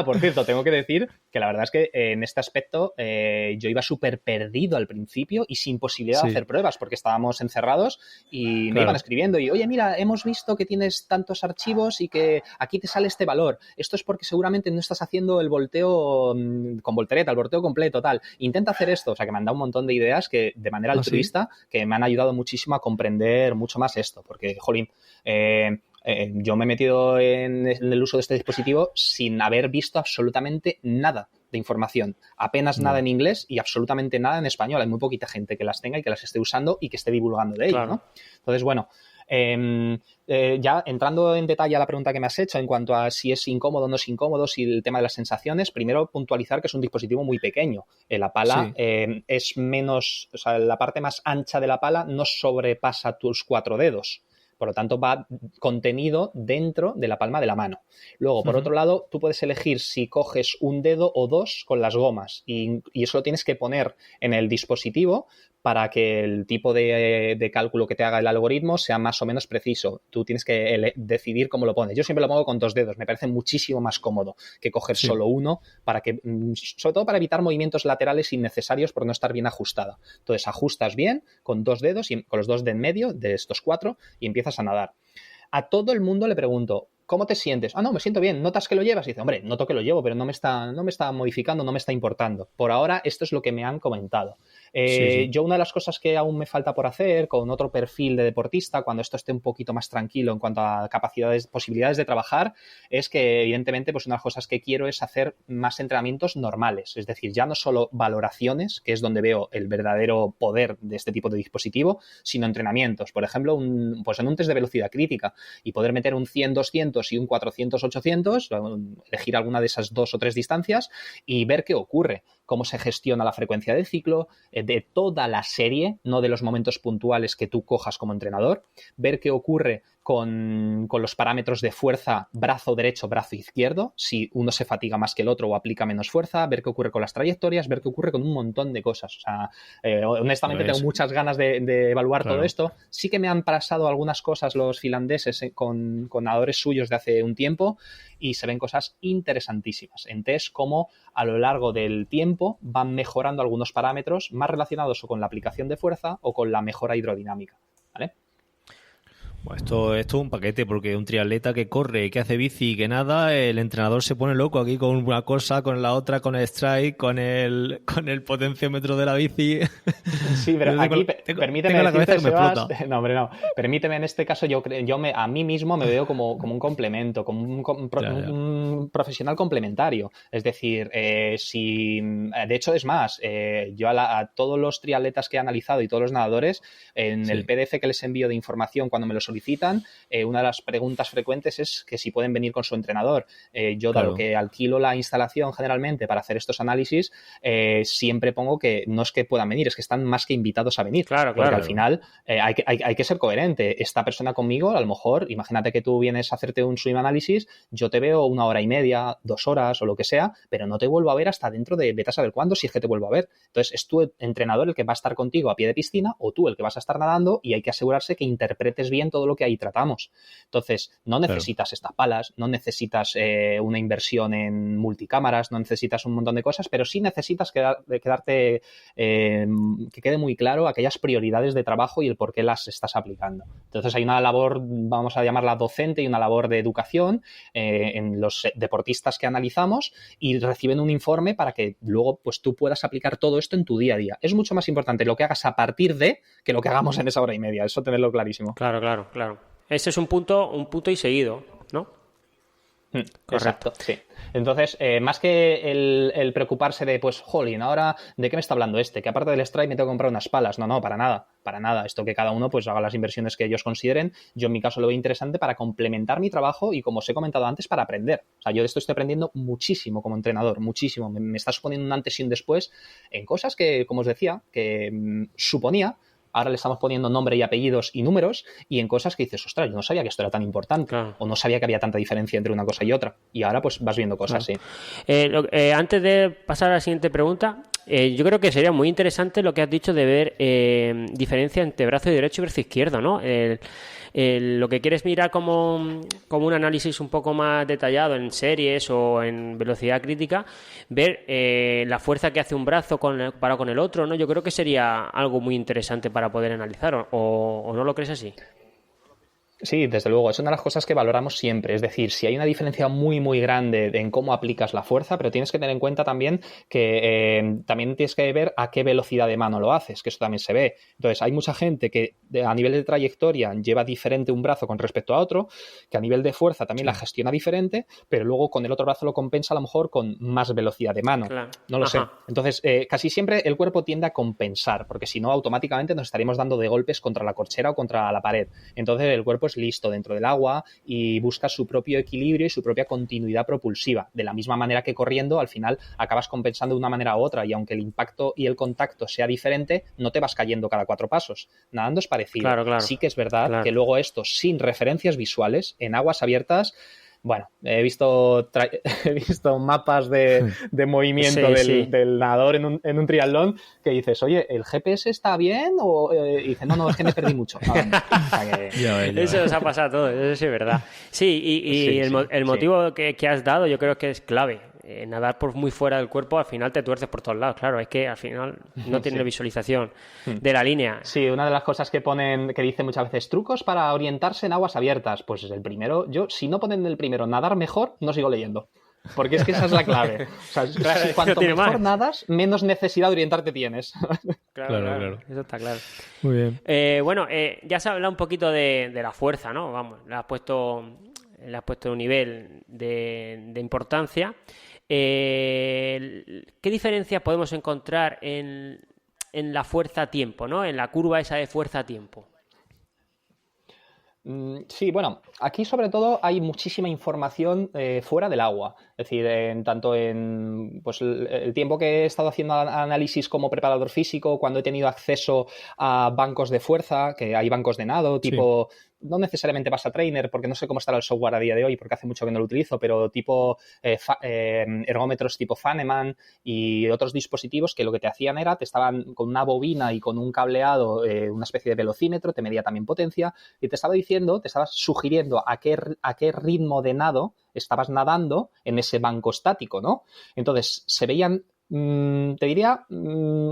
Por cierto, tengo que decir que la verdad es que en este aspecto yo iba súper perdido al principio y sin posibilidad de hacer pruebas, porque estábamos encerrados y me iban escribiendo y, oye, mira, hemos visto que tienes tantos archivos y que aquí te sale este valor. Esto es porque seguramente no estás haciendo el volteo con voltereta, el volteo completo, tal. Intenta hacer esto. O sea, que me han dado un montón de ideas que de manera altruista que me han ayudado muchísimo a comprender mucho más esto, porque, jolín, yo me he metido en el uso de este dispositivo sin haber visto absolutamente nada de información, apenas nada en inglés y absolutamente nada en español. Hay muy poquita gente que las tenga y que las esté usando y que esté divulgando de ello, ¿no? Entonces, bueno, ya entrando en detalle a la pregunta que me has hecho en cuanto a si es incómodo o no es incómodo, si el tema de las sensaciones, primero puntualizar que es un dispositivo muy pequeño. La pala es menos, o sea, la parte más ancha de la pala no sobrepasa tus 4 dedos. Por lo tanto, va contenido dentro de la palma de la mano. Luego, por otro lado, tú puedes elegir si coges un dedo o dos con las gomas y eso lo tienes que poner en el dispositivo para que el tipo de cálculo que te haga el algoritmo sea más o menos preciso. Tú tienes que decidir cómo lo pones. Yo siempre lo pongo con 2 dedos. Me parece muchísimo más cómodo que coger solo uno, para que, sobre todo para evitar movimientos laterales innecesarios por no estar bien ajustada. Entonces, ajustas bien con 2 dedos y con los 2 de en medio de estos 4 y empiezas a nadar. A todo el mundo le pregunto, ¿cómo te sientes? No, me siento bien. ¿Notas que lo llevas? Y dice, hombre, noto que lo llevo, pero no me está modificando, no me está importando. Por ahora, esto es lo que me han comentado. Yo una de las cosas que aún me falta por hacer con otro perfil de deportista, cuando esto esté un poquito más tranquilo en cuanto a capacidades, posibilidades de trabajar, es que evidentemente pues una de las cosas que quiero es hacer más entrenamientos normales, es decir, ya no solo valoraciones, que es donde veo el verdadero poder de este tipo de dispositivo, sino entrenamientos. Por ejemplo, pues en un test de velocidad crítica y poder meter un 100-200 y un 400-800, elegir alguna de esas 2 o 3 distancias y ver qué ocurre, cómo se gestiona la frecuencia del ciclo, de toda la serie, no de los momentos puntuales que tú cojas como entrenador, ver qué ocurre con los parámetros de fuerza brazo derecho, brazo izquierdo, si uno se fatiga más que el otro o aplica menos fuerza, ver qué ocurre con las trayectorias, ver qué ocurre con un montón de cosas. O sea, honestamente tengo muchas ganas de evaluar todo esto. Sí que me han pasado algunas cosas los finlandeses con nadadores suyos de hace un tiempo y se ven cosas interesantísimas en test como a lo largo del tiempo van mejorando algunos parámetros más relacionados o con la aplicación de fuerza o con la mejora hidrodinámica, ¿vale? Bueno, esto es un paquete, porque un triatleta que corre, que hace bici y que nada, el entrenador se pone loco aquí con una cosa, con la otra, con el strike, con el potenciómetro de la bici. Sí, pero aquí permíteme tengo la cabeza decirte, que me Sebas, explota. no, hombre, no. Permíteme, en este caso a mí mismo me veo como un complemento, como un profesional complementario. Es decir, de hecho es más, yo a todos los triatletas que he analizado y todos los nadadores, en el PDF que les envío de información cuando me lo solicitan, una de las preguntas frecuentes es que si pueden venir con su entrenador. Yo, dado que alquilo la instalación generalmente para hacer estos análisis, siempre pongo que no es que puedan venir, es que están más que invitados a venir. Porque al final hay que ser coherente. Esta persona conmigo, a lo mejor, imagínate que tú vienes a hacerte un swim análisis, yo te veo 1 hora y media, 2 horas o lo que sea, pero no te vuelvo a ver hasta dentro de vete a saber cuándo, si es que te vuelvo a ver. Entonces, es tu entrenador el que va a estar contigo a pie de piscina o tú el que vas a estar nadando y hay que asegurarse que interpretes bien todo todo lo que ahí tratamos. Entonces, no necesitas estas palas, no necesitas una inversión en multicámaras, no necesitas un montón de cosas, pero sí necesitas que quede muy claro aquellas prioridades de trabajo y el por qué las estás aplicando. Entonces, hay una labor, vamos a llamarla docente, y una labor de educación en los deportistas que analizamos, y reciben un informe para que luego pues tú puedas aplicar todo esto en tu día a día. Es mucho más importante lo que hagas a partir de que lo que hagamos en esa hora y media. Eso tenerlo clarísimo. Claro. Ese es un punto y seguido, ¿no? Exacto, sí. Entonces, más que el preocuparse de, pues, jolín, ahora, ¿de qué me está hablando este? Que aparte del strike me tengo que comprar unas palas. No, para nada. Esto que cada uno pues haga las inversiones que ellos consideren. Yo en mi caso lo veo interesante para complementar mi trabajo y, como os he comentado antes, para aprender. O sea, yo de esto estoy aprendiendo muchísimo como entrenador, muchísimo. Me está suponiendo un antes y un después en cosas que, como os decía, que suponía. Ahora le estamos poniendo nombre y apellidos y números, y en cosas que dices, ostras, yo no sabía que esto era tan importante, claro, o no sabía que había tanta diferencia entre una cosa y otra. Y ahora pues vas viendo cosas, claro. Sí. Antes de pasar a la siguiente pregunta, yo creo que sería muy interesante lo que has dicho de ver diferencia entre brazo derecho y brazo izquierdo, ¿no? Lo que quieres mirar como un análisis un poco más detallado en series o en velocidad crítica, ver la fuerza que hace un brazo comparado con el otro, ¿no? Yo creo que sería algo muy interesante para poder analizar, ¿o no lo crees así? Sí, desde luego, es una de las cosas que valoramos siempre. Es decir, si hay una diferencia muy, muy grande en cómo aplicas la fuerza, pero tienes que tener en cuenta también que también tienes que ver a qué velocidad de mano lo haces, que eso también se ve. Entonces, hay mucha gente que a nivel de trayectoria lleva diferente un brazo con respecto a otro, que a nivel de fuerza también la gestiona diferente, pero luego con el otro brazo lo compensa a lo mejor con más velocidad de mano. Claro. No lo sé. Entonces, casi siempre el cuerpo tiende a compensar, porque si no, automáticamente nos estaríamos dando de golpes contra la corchera o contra la pared. Entonces, el cuerpo es listo dentro del agua y busca su propio equilibrio y su propia continuidad propulsiva. De la misma manera que corriendo, al final acabas compensando de una manera u otra, y aunque el impacto y el contacto sea diferente, no te vas cayendo cada 4 pasos. Nadando es parecido. Claro. Sí que es verdad que luego esto, sin referencias visuales, en aguas abiertas, bueno, he visto mapas de movimiento del nadador en un triatlón, que dices, oye, ¿el GPS está bien? Y dice, no, es que me perdí mucho. Eso nos ha pasado a todos, eso sí es verdad. Sí, el motivo que has dado yo creo que es clave. Nadar por muy fuera del cuerpo, al final te tuerces por todos lados. Claro, es que al final no tiene visualización de la línea. Sí, una de las cosas que dicen muchas veces, trucos para orientarse en aguas abiertas. Pues es el primero. Yo, si no ponen el primero, nadar mejor, no sigo leyendo. Porque es que esa es la clave. O sea, claro, cuanto mejor nadas, menos necesidad de orientarte tienes. Claro. Eso está claro. Muy bien. Bueno, ya se ha hablado un poquito de la fuerza, ¿no? Vamos, le has puesto un nivel de importancia. ¿Qué diferencias podemos encontrar en la fuerza-tiempo, ¿no? En la curva esa de fuerza-tiempo. Sí, bueno, aquí sobre todo hay muchísima información fuera del agua. Es decir, tanto en pues, el tiempo que he estado haciendo análisis como preparador físico, cuando he tenido acceso a bancos de fuerza, que hay bancos de nado, tipo... Sí. No necesariamente Basa Trainer, porque no sé cómo estará el software a día de hoy, porque hace mucho que no lo utilizo, pero tipo ergómetros tipo Faneman y otros dispositivos que lo que te hacían era, te estaban con una bobina y con un cableado, una especie de velocímetro, te medía también potencia, y te estaba sugiriendo a qué ritmo de nado estabas nadando en ese banco estático, ¿no? Entonces, se veían... te diría,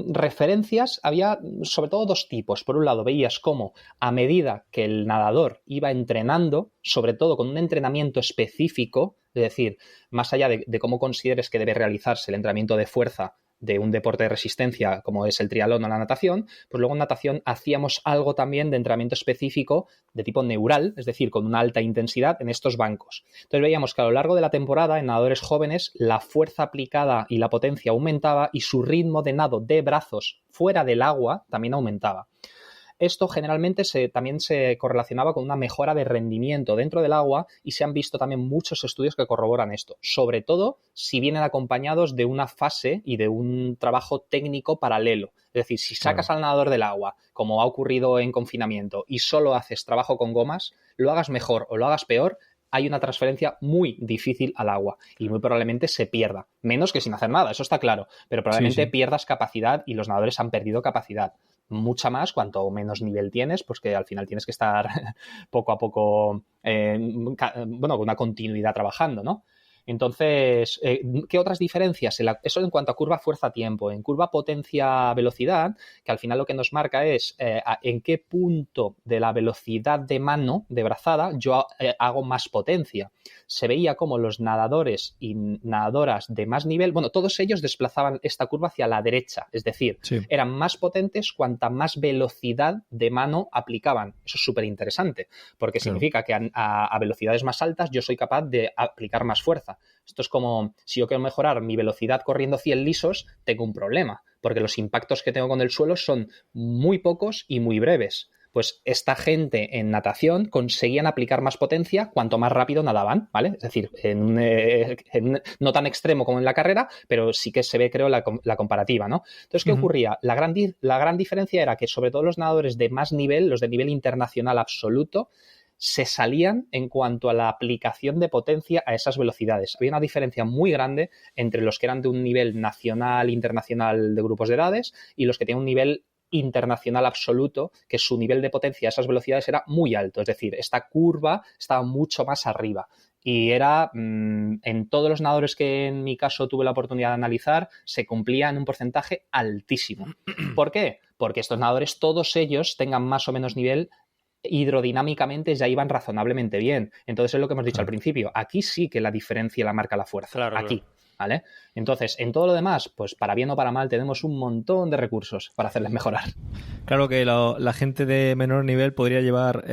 referencias, había sobre todo 2 tipos. Por un lado, veías cómo a medida que el nadador iba entrenando, sobre todo con un entrenamiento específico, es decir, más allá de cómo consideres que debe realizarse el entrenamiento de fuerza de un deporte de resistencia como es el triatlón o la natación, pues luego en natación hacíamos algo también de entrenamiento específico de tipo neural, es decir, con una alta intensidad en estos bancos. Entonces veíamos que a lo largo de la temporada en nadadores jóvenes la fuerza aplicada y la potencia aumentaba y su ritmo de nado de brazos fuera del agua también aumentaba. Esto generalmente también se correlacionaba con una mejora de rendimiento dentro del agua y se han visto también muchos estudios que corroboran esto, sobre todo si vienen acompañados de una fase y de un trabajo técnico paralelo. Es decir, si sacas al nadador del agua, como ha ocurrido en confinamiento, y solo haces trabajo con gomas, lo hagas mejor o lo hagas peor, hay una transferencia muy difícil al agua y muy probablemente se pierda. Menos que sin hacer nada, eso está claro, pero probablemente pierdas capacidad y los nadadores han perdido capacidad. mucha más cuanto menos nivel tienes, pues que al final tienes que estar poco a poco, con una continuidad trabajando, ¿no? Entonces, ¿qué otras diferencias? Eso en cuanto a curva fuerza-tiempo. En curva potencia-velocidad, que al final lo que nos marca es en qué punto de la velocidad de mano, de brazada, yo hago más potencia. Se veía como los nadadores y nadadoras de más nivel, bueno, todos ellos desplazaban esta curva hacia la derecha, es decir, eran más potentes cuanta más velocidad de mano aplicaban. Eso es súper interesante, porque significa que a velocidades más altas yo soy capaz de aplicar más fuerza. Esto es como si yo quiero mejorar mi velocidad corriendo 100 lisos, tengo un problema, porque los impactos que tengo con el suelo son muy pocos y muy breves. Pues esta gente en natación conseguían aplicar más potencia cuanto más rápido nadaban, ¿vale? Es decir, no tan extremo como en la carrera, pero sí que se ve, creo, la comparativa, ¿no? Entonces, ¿qué ocurría? La gran diferencia era que, sobre todo los nadadores de más nivel, los de nivel internacional absoluto, se salían en cuanto a la aplicación de potencia a esas velocidades. Había una diferencia muy grande entre los que eran de un nivel nacional, internacional de grupos de edades y los que tenían un nivel internacional absoluto, que su nivel de potencia a esas velocidades era muy alto. Es decir, esta curva estaba mucho más arriba. Y era, en todos los nadadores que en mi caso tuve la oportunidad de analizar, se cumplía en un porcentaje altísimo. ¿Por qué? Porque estos nadadores, todos ellos, tengan más o menos nivel, hidrodinámicamente ya iban razonablemente bien. Entonces es lo que hemos dicho al principio. Aquí sí que la diferencia la marca la fuerza. Claro, aquí. ¿Vale? Entonces, en todo lo demás, pues para bien o para mal, tenemos un montón de recursos para hacerles mejorar. Claro que la gente de menor nivel podría llevar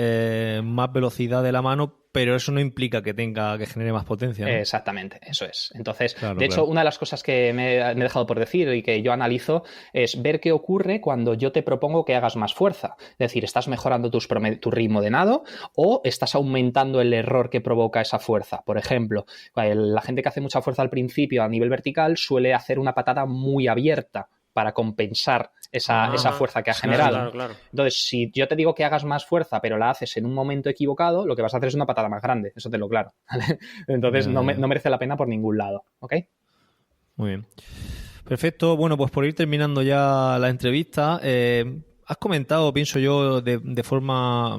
más velocidad de la mano, pero eso no implica que genere más potencia, ¿no? Exactamente, eso es. Entonces, de hecho, una de las cosas que me he dejado por decir y que yo analizo es ver qué ocurre cuando yo te propongo que hagas más fuerza. Es decir, ¿estás mejorando tu ritmo de nado o estás aumentando el error que provoca esa fuerza? Por ejemplo, la gente que hace mucha fuerza al principio a nivel vertical suele hacer una patada muy abierta para compensar esa fuerza que ha generado. Claro. Entonces, si yo te digo que hagas más fuerza, pero la haces en un momento equivocado, lo que vas a hacer es una patada más grande, eso te lo claro. ¿Vale? Entonces, no merece la pena por ningún lado, ¿ok? Muy bien. Perfecto. Bueno, pues por ir terminando ya la entrevista, has comentado, pienso yo, de forma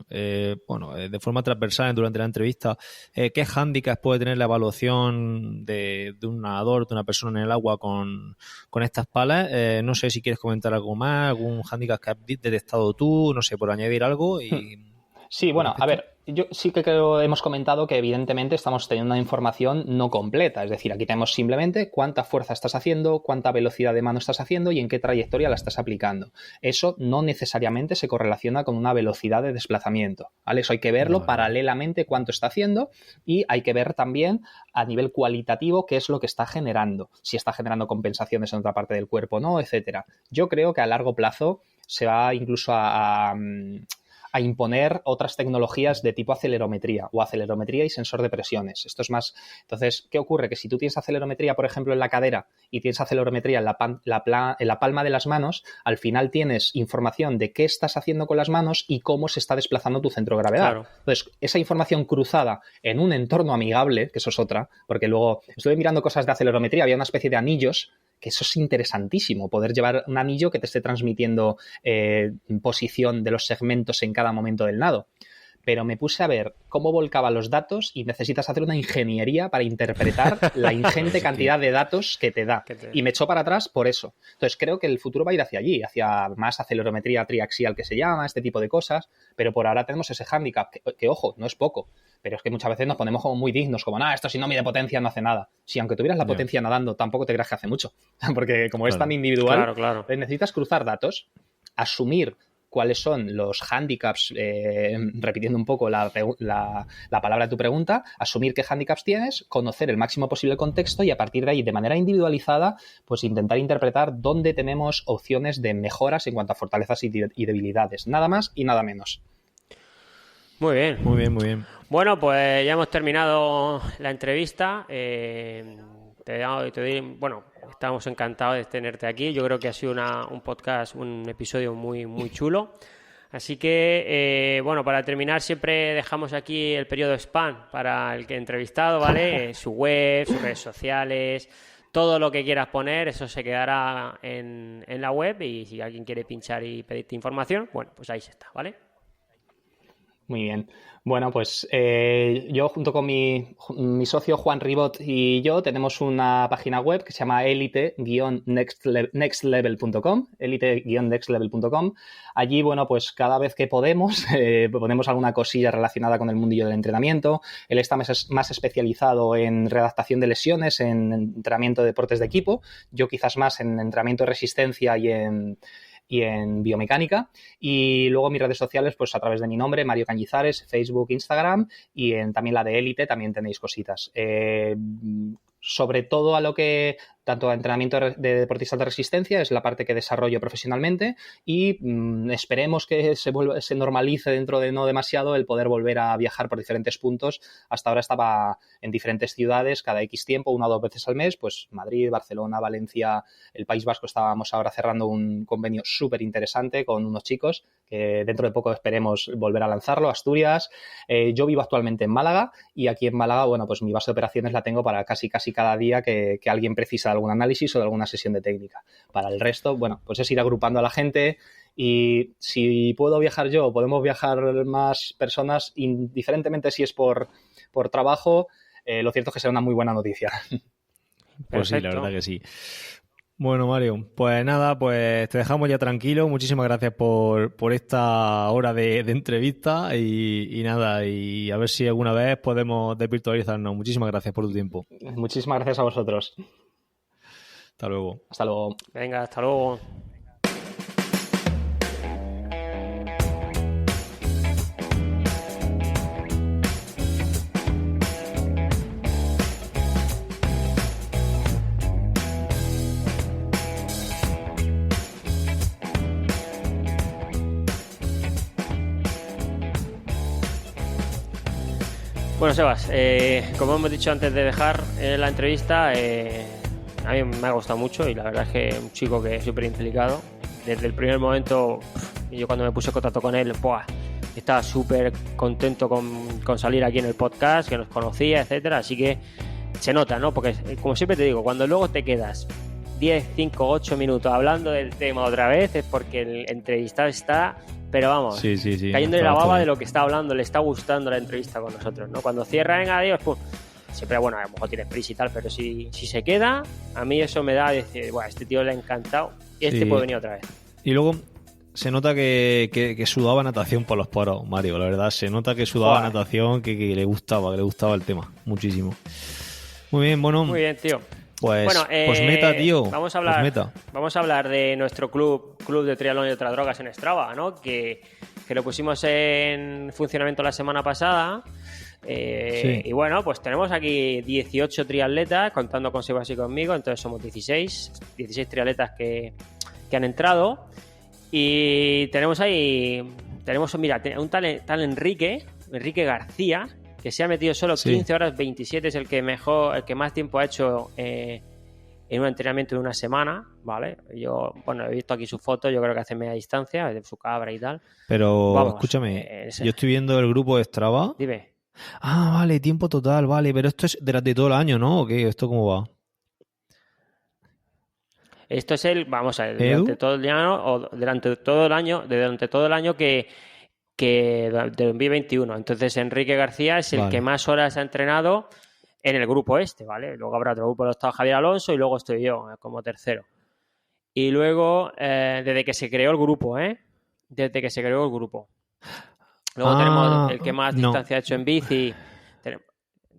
de forma transversal durante la entrevista, qué hándicaps puede tener la evaluación de un nadador, de una persona en el agua con estas palas. No sé si quieres comentar algo más, algún hándicap que has detectado tú, no sé, por añadir algo y... Sí, bueno, a ver, yo sí que creo hemos comentado que evidentemente estamos teniendo una información no completa, es decir, aquí tenemos simplemente cuánta fuerza estás haciendo, cuánta velocidad de mano estás haciendo y en qué trayectoria la estás aplicando. Eso no necesariamente se correlaciona con una velocidad de desplazamiento, ¿vale? Eso hay que verlo paralelamente cuánto está haciendo y hay que ver también a nivel cualitativo qué es lo que está generando, si está generando compensaciones en otra parte del cuerpo o no, etcétera. Yo creo que a largo plazo se va incluso a imponer otras tecnologías de tipo acelerometría y sensor de presiones. Esto es más... Entonces, ¿qué ocurre? Que si tú tienes acelerometría, por ejemplo, en la cadera y tienes acelerometría en la palma de las manos, al final tienes información de qué estás haciendo con las manos y cómo se está desplazando tu centro de gravedad. Claro. Entonces, esa información cruzada en un entorno amigable, que eso es otra, porque luego estuve mirando cosas de acelerometría, había una especie de anillos que eso es interesantísimo, poder llevar un anillo que te esté transmitiendo posición de los segmentos en cada momento del nado. Pero me puse a ver cómo volcaba los datos y necesitas hacer una ingeniería para interpretar la ingente cantidad de datos que te da. Y me echó para atrás por eso. Entonces creo que el futuro va a ir hacia allí, hacia más acelerometría triaxial que se llama, este tipo de cosas, pero por ahora tenemos ese hándicap, que ojo, no es poco. Pero es que muchas veces nos ponemos como muy dignos, como, esto si no mide potencia no hace nada. Si aunque tuvieras la potencia nadando, tampoco te creas que hace mucho. Porque como es tan individual, necesitas cruzar datos, asumir cuáles son los hándicaps, repitiendo un poco la palabra de tu pregunta, asumir qué hándicaps tienes, conocer el máximo posible el contexto y a partir de ahí, de manera individualizada, pues intentar interpretar dónde tenemos opciones de mejoras en cuanto a fortalezas y debilidades. Nada más y nada menos. Muy bien. Muy bien, muy bien. Bueno, pues ya hemos terminado la entrevista. Bueno, estamos encantados de tenerte aquí. Yo creo que ha sido un podcast, un episodio muy, muy chulo. Así que, bueno, para terminar siempre dejamos aquí el periodo spam para el que he entrevistado, ¿vale? Su web, sus redes sociales, todo lo que quieras poner, eso se quedará en la web y si alguien quiere pinchar y pedirte información, bueno, pues ahí se está, ¿vale? Muy bien. Bueno, pues yo junto con mi socio Juan Ribot y yo tenemos una página web que se llama elite-nextlevel.com, elite-nextlevel.com. Allí, bueno, pues cada vez que podemos ponemos alguna cosilla relacionada con el mundillo del entrenamiento. Él está más especializado en readaptación de lesiones, en entrenamiento de deportes de equipo. Yo quizás más en entrenamiento de resistencia y en biomecánica, y luego mis redes sociales, pues a través de mi nombre, Mario Cañizares, Facebook, Instagram, y también la de Élite también tenéis cositas. Sobre todo a lo que, tanto a entrenamiento de deportistas de resistencia, es la parte que desarrollo profesionalmente, y esperemos que se normalice dentro de no demasiado el poder volver a viajar por diferentes puntos. Hasta ahora estaba en diferentes ciudades cada X tiempo, 1 o 2 veces al mes, pues Madrid, Barcelona, Valencia, el País Vasco. Estábamos ahora cerrando un convenio súper interesante con unos chicos que dentro de poco esperemos volver a lanzarlo, Asturias. Yo vivo actualmente en Málaga, y aquí en Málaga, bueno, pues mi base de operaciones la tengo para casi cada día que alguien precisa de algún análisis o de alguna sesión de técnica. Para el resto, bueno, pues es ir agrupando a la gente, y si puedo viajar yo o podemos viajar más personas, indiferentemente si es por trabajo, lo cierto es que será una muy buena noticia. Pues sí, la verdad que sí. Bueno, Mario, pues nada, pues te dejamos ya tranquilo. Muchísimas gracias por esta hora de entrevista y nada, y a ver si alguna vez podemos desvirtualizarnos. Muchísimas gracias por tu tiempo. Muchísimas gracias a vosotros. Hasta luego. Hasta luego. Venga, hasta luego. Bueno, Sebas, como hemos dicho antes de dejar la entrevista, a mí me ha gustado mucho, y la verdad es que es un chico que es súper implicado. Desde el primer momento, yo cuando me puse en contacto con él, estaba súper contento con salir aquí en el podcast, que nos conocía, etcétera. Así que se nota, ¿no? Porque, como siempre te digo, cuando luego te quedas 10, 5, 8 minutos hablando del tema otra vez, es porque el entrevistado está... Pero vamos, sí, cayéndole la baba de lo que está hablando, le está gustando la entrevista con nosotros, ¿no? Cuando cierra, venga, adiós, pum. Siempre, bueno, a lo mejor tienes prisa y tal, pero si se queda, a mí eso me da decir, bueno, este tío le ha encantado y este puede venir otra vez. Y luego se nota que sudaba natación por los poros, Mario, la verdad. Se nota que sudaba natación, que le gustaba el tema, muchísimo. Muy bien, bueno. Muy bien, tío. Pues, bueno, meta, tío. Vamos a hablar de nuestro club de triatlón y otras drogas en Strava, ¿no? Que lo pusimos en funcionamiento la semana pasada. Sí. Y bueno, pues tenemos aquí 18 triatletas, contando con Sebas y conmigo, entonces somos 16 triatletas que han entrado. Y tenemos mira, un tal Enrique García, que se ha metido solo 15 horas 27, es el que más tiempo ha hecho en un entrenamiento de una semana, ¿vale? Yo, bueno, he visto aquí su foto, yo creo que hace media distancia, de su cabra y tal. Pero, vamos, escúchame, yo estoy viendo el grupo de Strava. Dime. Ah, vale, tiempo total, vale, pero esto es durante todo el año, ¿no? ¿O qué? ¿Esto cómo va? Esto es durante todo el año, o durante todo el año que de 2021. Entonces Enrique García es el que más horas ha entrenado en el grupo ¿vale? Luego habrá otro grupo, está Javier Alonso y luego estoy yo como tercero. Y luego, desde que se creó el grupo, Luego tenemos el que más distancia ha hecho en bici,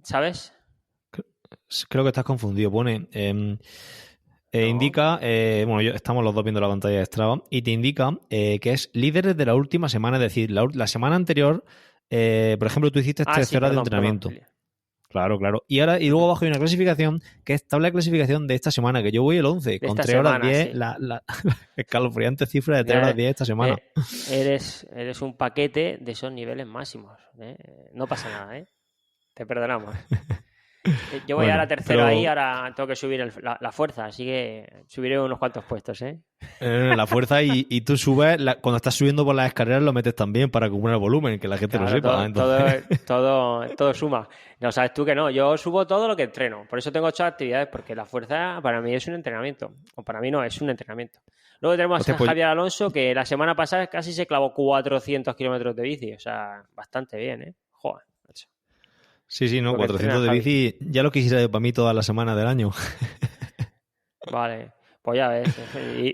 ¿sabes? Creo que estás confundido. Pone... indica, estamos los dos viendo la pantalla de Strava, y te indica que es líderes de la última semana, es decir, la semana anterior, por ejemplo, tú hiciste 13 horas de entrenamiento. Claro. Y luego abajo hay una clasificación que es tabla de clasificación de esta semana, que yo voy el 11, con 3 horas 10, la escalofriante cifra de 3 horas 10 esta semana. Eres un paquete de esos niveles máximos, ¿eh? No pasa nada, ¿eh? Te perdonamos. Yo voy Bueno, a la tercera pero- ahí, ahora tengo que subir la fuerza, así que subiré unos cuantos puestos, ¿eh? La fuerza y tú subes, cuando estás subiendo por las escaleras lo metes también para acumular volumen, que la gente lo Claro, sepa. Entonces, todo suma. No sabes tú que no, yo subo todo lo que entreno, por eso tengo 8 actividades, porque la fuerza para mí es un entrenamiento, o para mí no, es un entrenamiento. Luego tenemos Hostia, a pues- Javier Alonso, que la semana pasada casi se clavó 400 kilómetros de bici, o sea, bastante bien, ¿eh? Joder, macho. sí, no, Lo que 400 de entrena bici, ya lo quisiera para mí toda la semana del año. Vale, pues ya ves.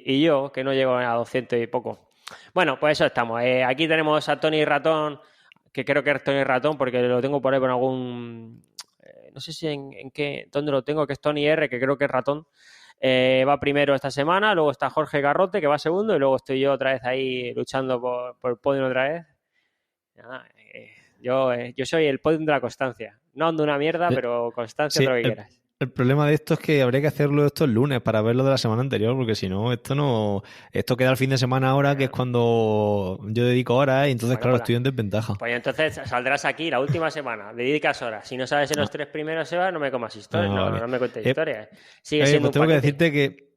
Y yo, que no llego a 200 y poco. Bueno, pues eso estamos. Aquí tenemos a Tony Ratón, que creo que es Tony Ratón, porque lo tengo por ahí por algún... no sé si en qué... ¿Dónde lo tengo? Que es Tony R, que creo que es Ratón. Va primero esta semana, luego está Jorge Garrote, que va segundo, y luego estoy yo otra vez ahí luchando por el podio otra vez. Nada, yo soy el podium de la constancia. No ando una mierda, pero constancia, Sí, todo lo que quieras. el problema de esto es que habría que hacerlo esto el lunes para verlo de la semana anterior, porque si no, esto queda el fin de semana ahora, que es cuando yo dedico horas, y entonces, Bueno, claro, pues estoy en desventaja. Pues entonces saldrás aquí la última semana, dedicas horas. Si no sabes en los 3 primeros, Sebas, no me comas historias, Vale. no me cuentes historias. Sigue siendo Pues tengo un que paquete.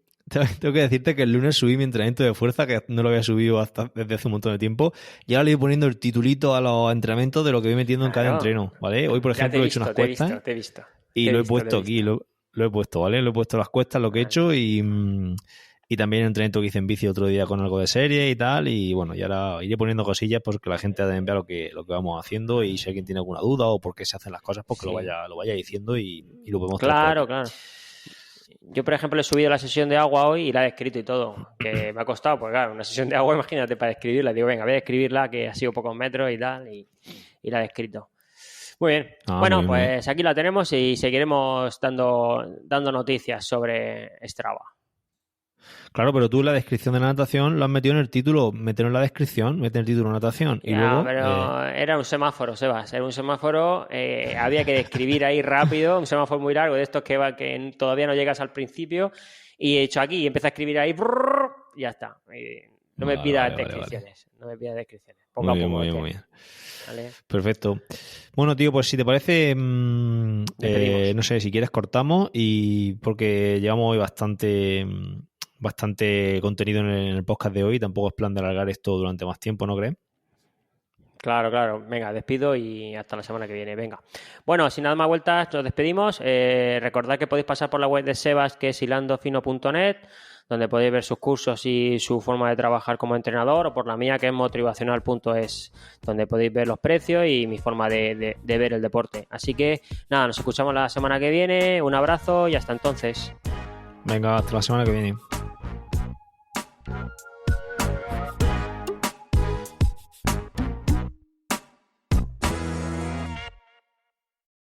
tengo que decirte que el lunes subí mi entrenamiento de fuerza, que no lo había subido desde hace un montón de tiempo, y ahora le voy poniendo el titulito a los entrenamientos de lo que voy metiendo en cada Claro. entreno, ¿vale? Hoy, por Ya ejemplo, he hecho unas cuestas te he visto. y Te he lo he visto, puesto te he aquí, visto. lo he puesto, ¿vale? Lo he puesto las cuestas, lo que he hecho y también el entrenamiento que hice en bici otro día con algo de serie y tal, y bueno, y ahora iré poniendo cosillas porque la gente ha de enviar lo que vamos haciendo, y si alguien tiene alguna duda o por qué se hacen las cosas, pues que Sí. lo vaya diciendo y lo podemos traer por Claro, aquí. claro. Yo, por ejemplo, he subido la sesión de agua hoy y la he descrito y todo, que me ha costado, pues claro, una sesión de agua, imagínate, para describirla. Digo, venga, voy a describirla, que ha sido pocos metros y tal, y la he descrito. Muy bien. Bueno, Muy bien, muy bien. pues aquí la tenemos y seguiremos dando noticias sobre Strava. Claro, pero tú en la descripción de la natación lo has metido en el título, mételo en la descripción, mete el título natación y Ya, luego... pero era un semáforo, Sebas. Era un semáforo, había que describir ahí rápido, un semáforo muy largo de estos que todavía no llegas al principio. Y he hecho aquí y empecé a escribir ahí, brrr, y ya está. No me Vale, pidas vale, descripciones. No me pidas descripciones. Poco Muy a bien, poco. muy bien, ¿qué? muy bien. ¿Vale? Perfecto. Bueno, tío, pues si te parece, Despedimos. no sé, si quieres cortamos y porque llevamos hoy bastante contenido en el podcast de hoy, tampoco es plan de alargar esto durante más tiempo, ¿no crees? Claro, claro. Venga, despido y hasta la semana que viene. Venga. Bueno, sin nada más vueltas, nos despedimos. Recordad que podéis pasar por la web de Sebas, que es hilandofino.net, donde podéis ver sus cursos y su forma de trabajar como entrenador, o por la mía, que es motivacional.es, donde podéis ver los precios y mi forma de ver el deporte. Así que, nada, nos escuchamos la semana que viene. Un abrazo y hasta entonces. Venga, hasta la semana que viene.